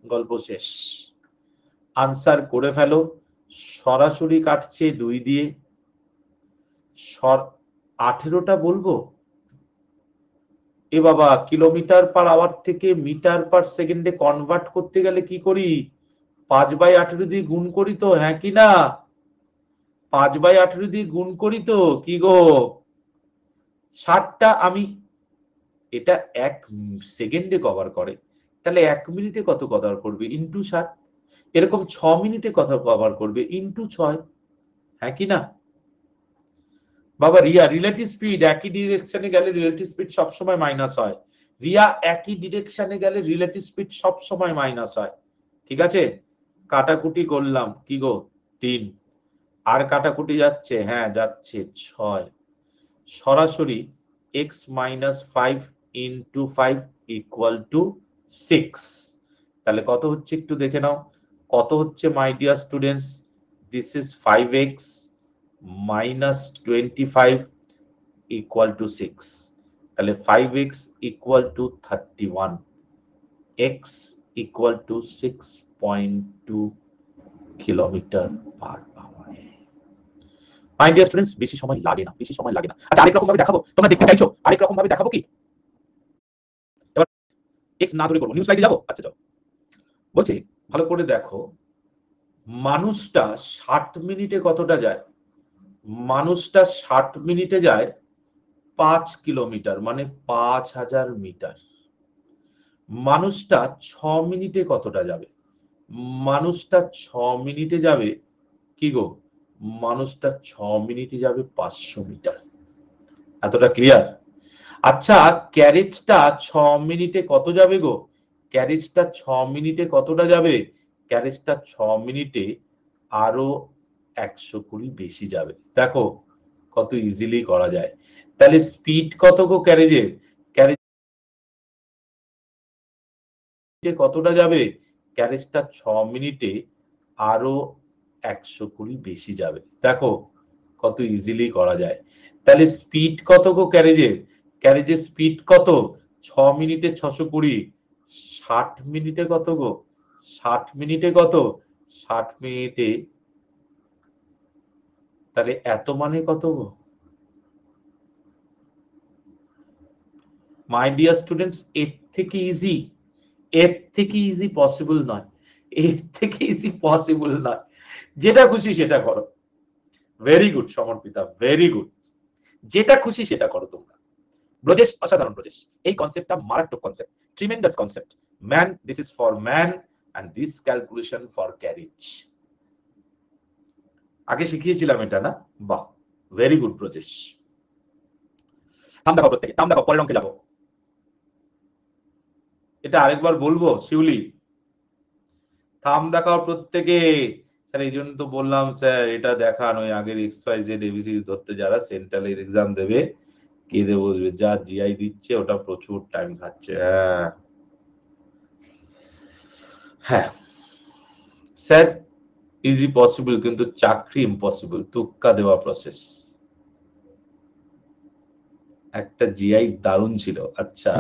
[SPEAKER 1] গল্প শেষ। আনসার করে ফেলো। সরাসরি কাটছে 2 দিয়ে, 18টা বলবো। এ বাবা, কিলোমিটার পার আওয়ার থেকে মিটার পার সেকেন্ডে কনভার্ট করতে গেলে কি করি, 5/18 দিয়ে গুণ করি তো, হ্যাঁ কি না? 5/18 দিয়ে গুণ করি তো, কি গো? 60টা আমি, এটা 1 সেকেন্ডে কভার করে, তাহলে 1 মিনিটে কত কভার করবে, ইনটু 60। এরকম 6 মিনিটে কত কভার করবে, ইনটু 6, হ্যাঁ কি না? বাবা রিয়া, রিলেটিভ স্পিড একই ডিরেকশনে গেলে রিলেটিভ স্পিড সবসময় মাইনাস হয়। রিয়া, একই ডিরেকশনে গেলে রিলেটিভ স্পিড সবসময় মাইনাস হয়। ঠিক আছে, কাটাকুটি করলাম, কি গো 3, আর কাটাকুটি যাচ্ছে, হ্যাঁ যাচ্ছে 6। সরাসরি x minus 5 into 5 equal to 6। তাহলে কত হচ্ছে একটু দেখে নাও, কত হচ্ছে my dear students? This is 5x minus 25 equal to 6। তাহলে 5x equal to 31, x equal to 6.2 kilometre per hour. My dear students, বেশি সময় লাগে না, বেশি সময় লাগে না। আচ্ছা আরেক রকম ভাবে দেখাবো, তোমরা দেখতে চাইছো, আরেক রকম ভাবে দেখাবো কি? এবার এক্স না ধরে করবো, নিউ স্লাইডে যাবো। আচ্ছা যাও, বলছি ভালো করে দেখো, মানুষটা 60 মিনিটে কতটা যায়? মানুষটা 60 মিনিটে যায় 5 কিলোমিটার, মানে 5000 মিটার। মানুষটা 6 মিনিটে কতটা যাবে? মানুষটা 6 মিনিটে যাবে, কি গো? মানুষটা 6 মিনিটে যাবে 500 মিটার। এতটা ক্লিয়ার? আচ্ছা, ক্যারেজটা 6 মিনিটে কত যাবে গো? ক্যারেজটা 6 মিনিটে কতটা যাবে? ক্যারেজটা 6 মিনিটে আরো 120 বেশি যাবে। দেখো কত ইজিলি করা যায়। তাহলে স্পিড কত গো ক্যারেজের? ক্যারেজে কতটা যাবে? ক্যারেজটা 6 মিনিটে আরো 120 বেশি যাবে। দেখো কত ইজিলি করা যায়। তাহলে স্পিড কত গো ক্যারেজের? ক্যারেজের স্পিড কত? 6 মিনিটে 620, 60 মিনিটে কত গো? 60 মিনিটে কত? 60 মিনিটে, তাহলে এত মানে কত গো? মাই ডিয়ার স্টুডেন্টস, এর থেকে ইজি, এর থেকে ইজি পসিবল নয়, এর থেকে ইজি পসিবল নয়। যেটা খুশি সেটা করো। ভেরি গুড সমর্পিতা, ভেরি গুড। যেটা খুশি সেটা করো তোমরা। ব্রজেশ, অসাধারণ ব্রজেশ, এই কনসেপ্টটা মারাত্মক concept, tremendous concept. Man, this is for man and this calculation for carriage. আগে শিখিয়েছিলাম এটা না? বাহ, ভেরি গুড ব্রজেশ। থাম দেখাও প্রত্যেকে, থাম দেখাও, পরের অঙ্কে যাবো। এটা আরেকবার বলবো শিউলি, থাম দেখাও প্রত্যেকে। স্যার এই জন্য তো বললাম স্যার এটা দেখান, ওই আগের এক্স জেড এবিসি ধরতে যারা সেন্ট্রালের এক্সাম দেবে কেঁদে বসবে, যা জিআই দিচ্ছে ওটা প্রচুর টাইম খাচ্ছে। হ্যাঁ হ্যাঁ স্যার, ইজি পসিবল, কিন্তু চাকরি ইম্পসিবল, তুক্কা দেওয়া প্রসেস। একটা জিআই দারুণ ছিল। আচ্ছা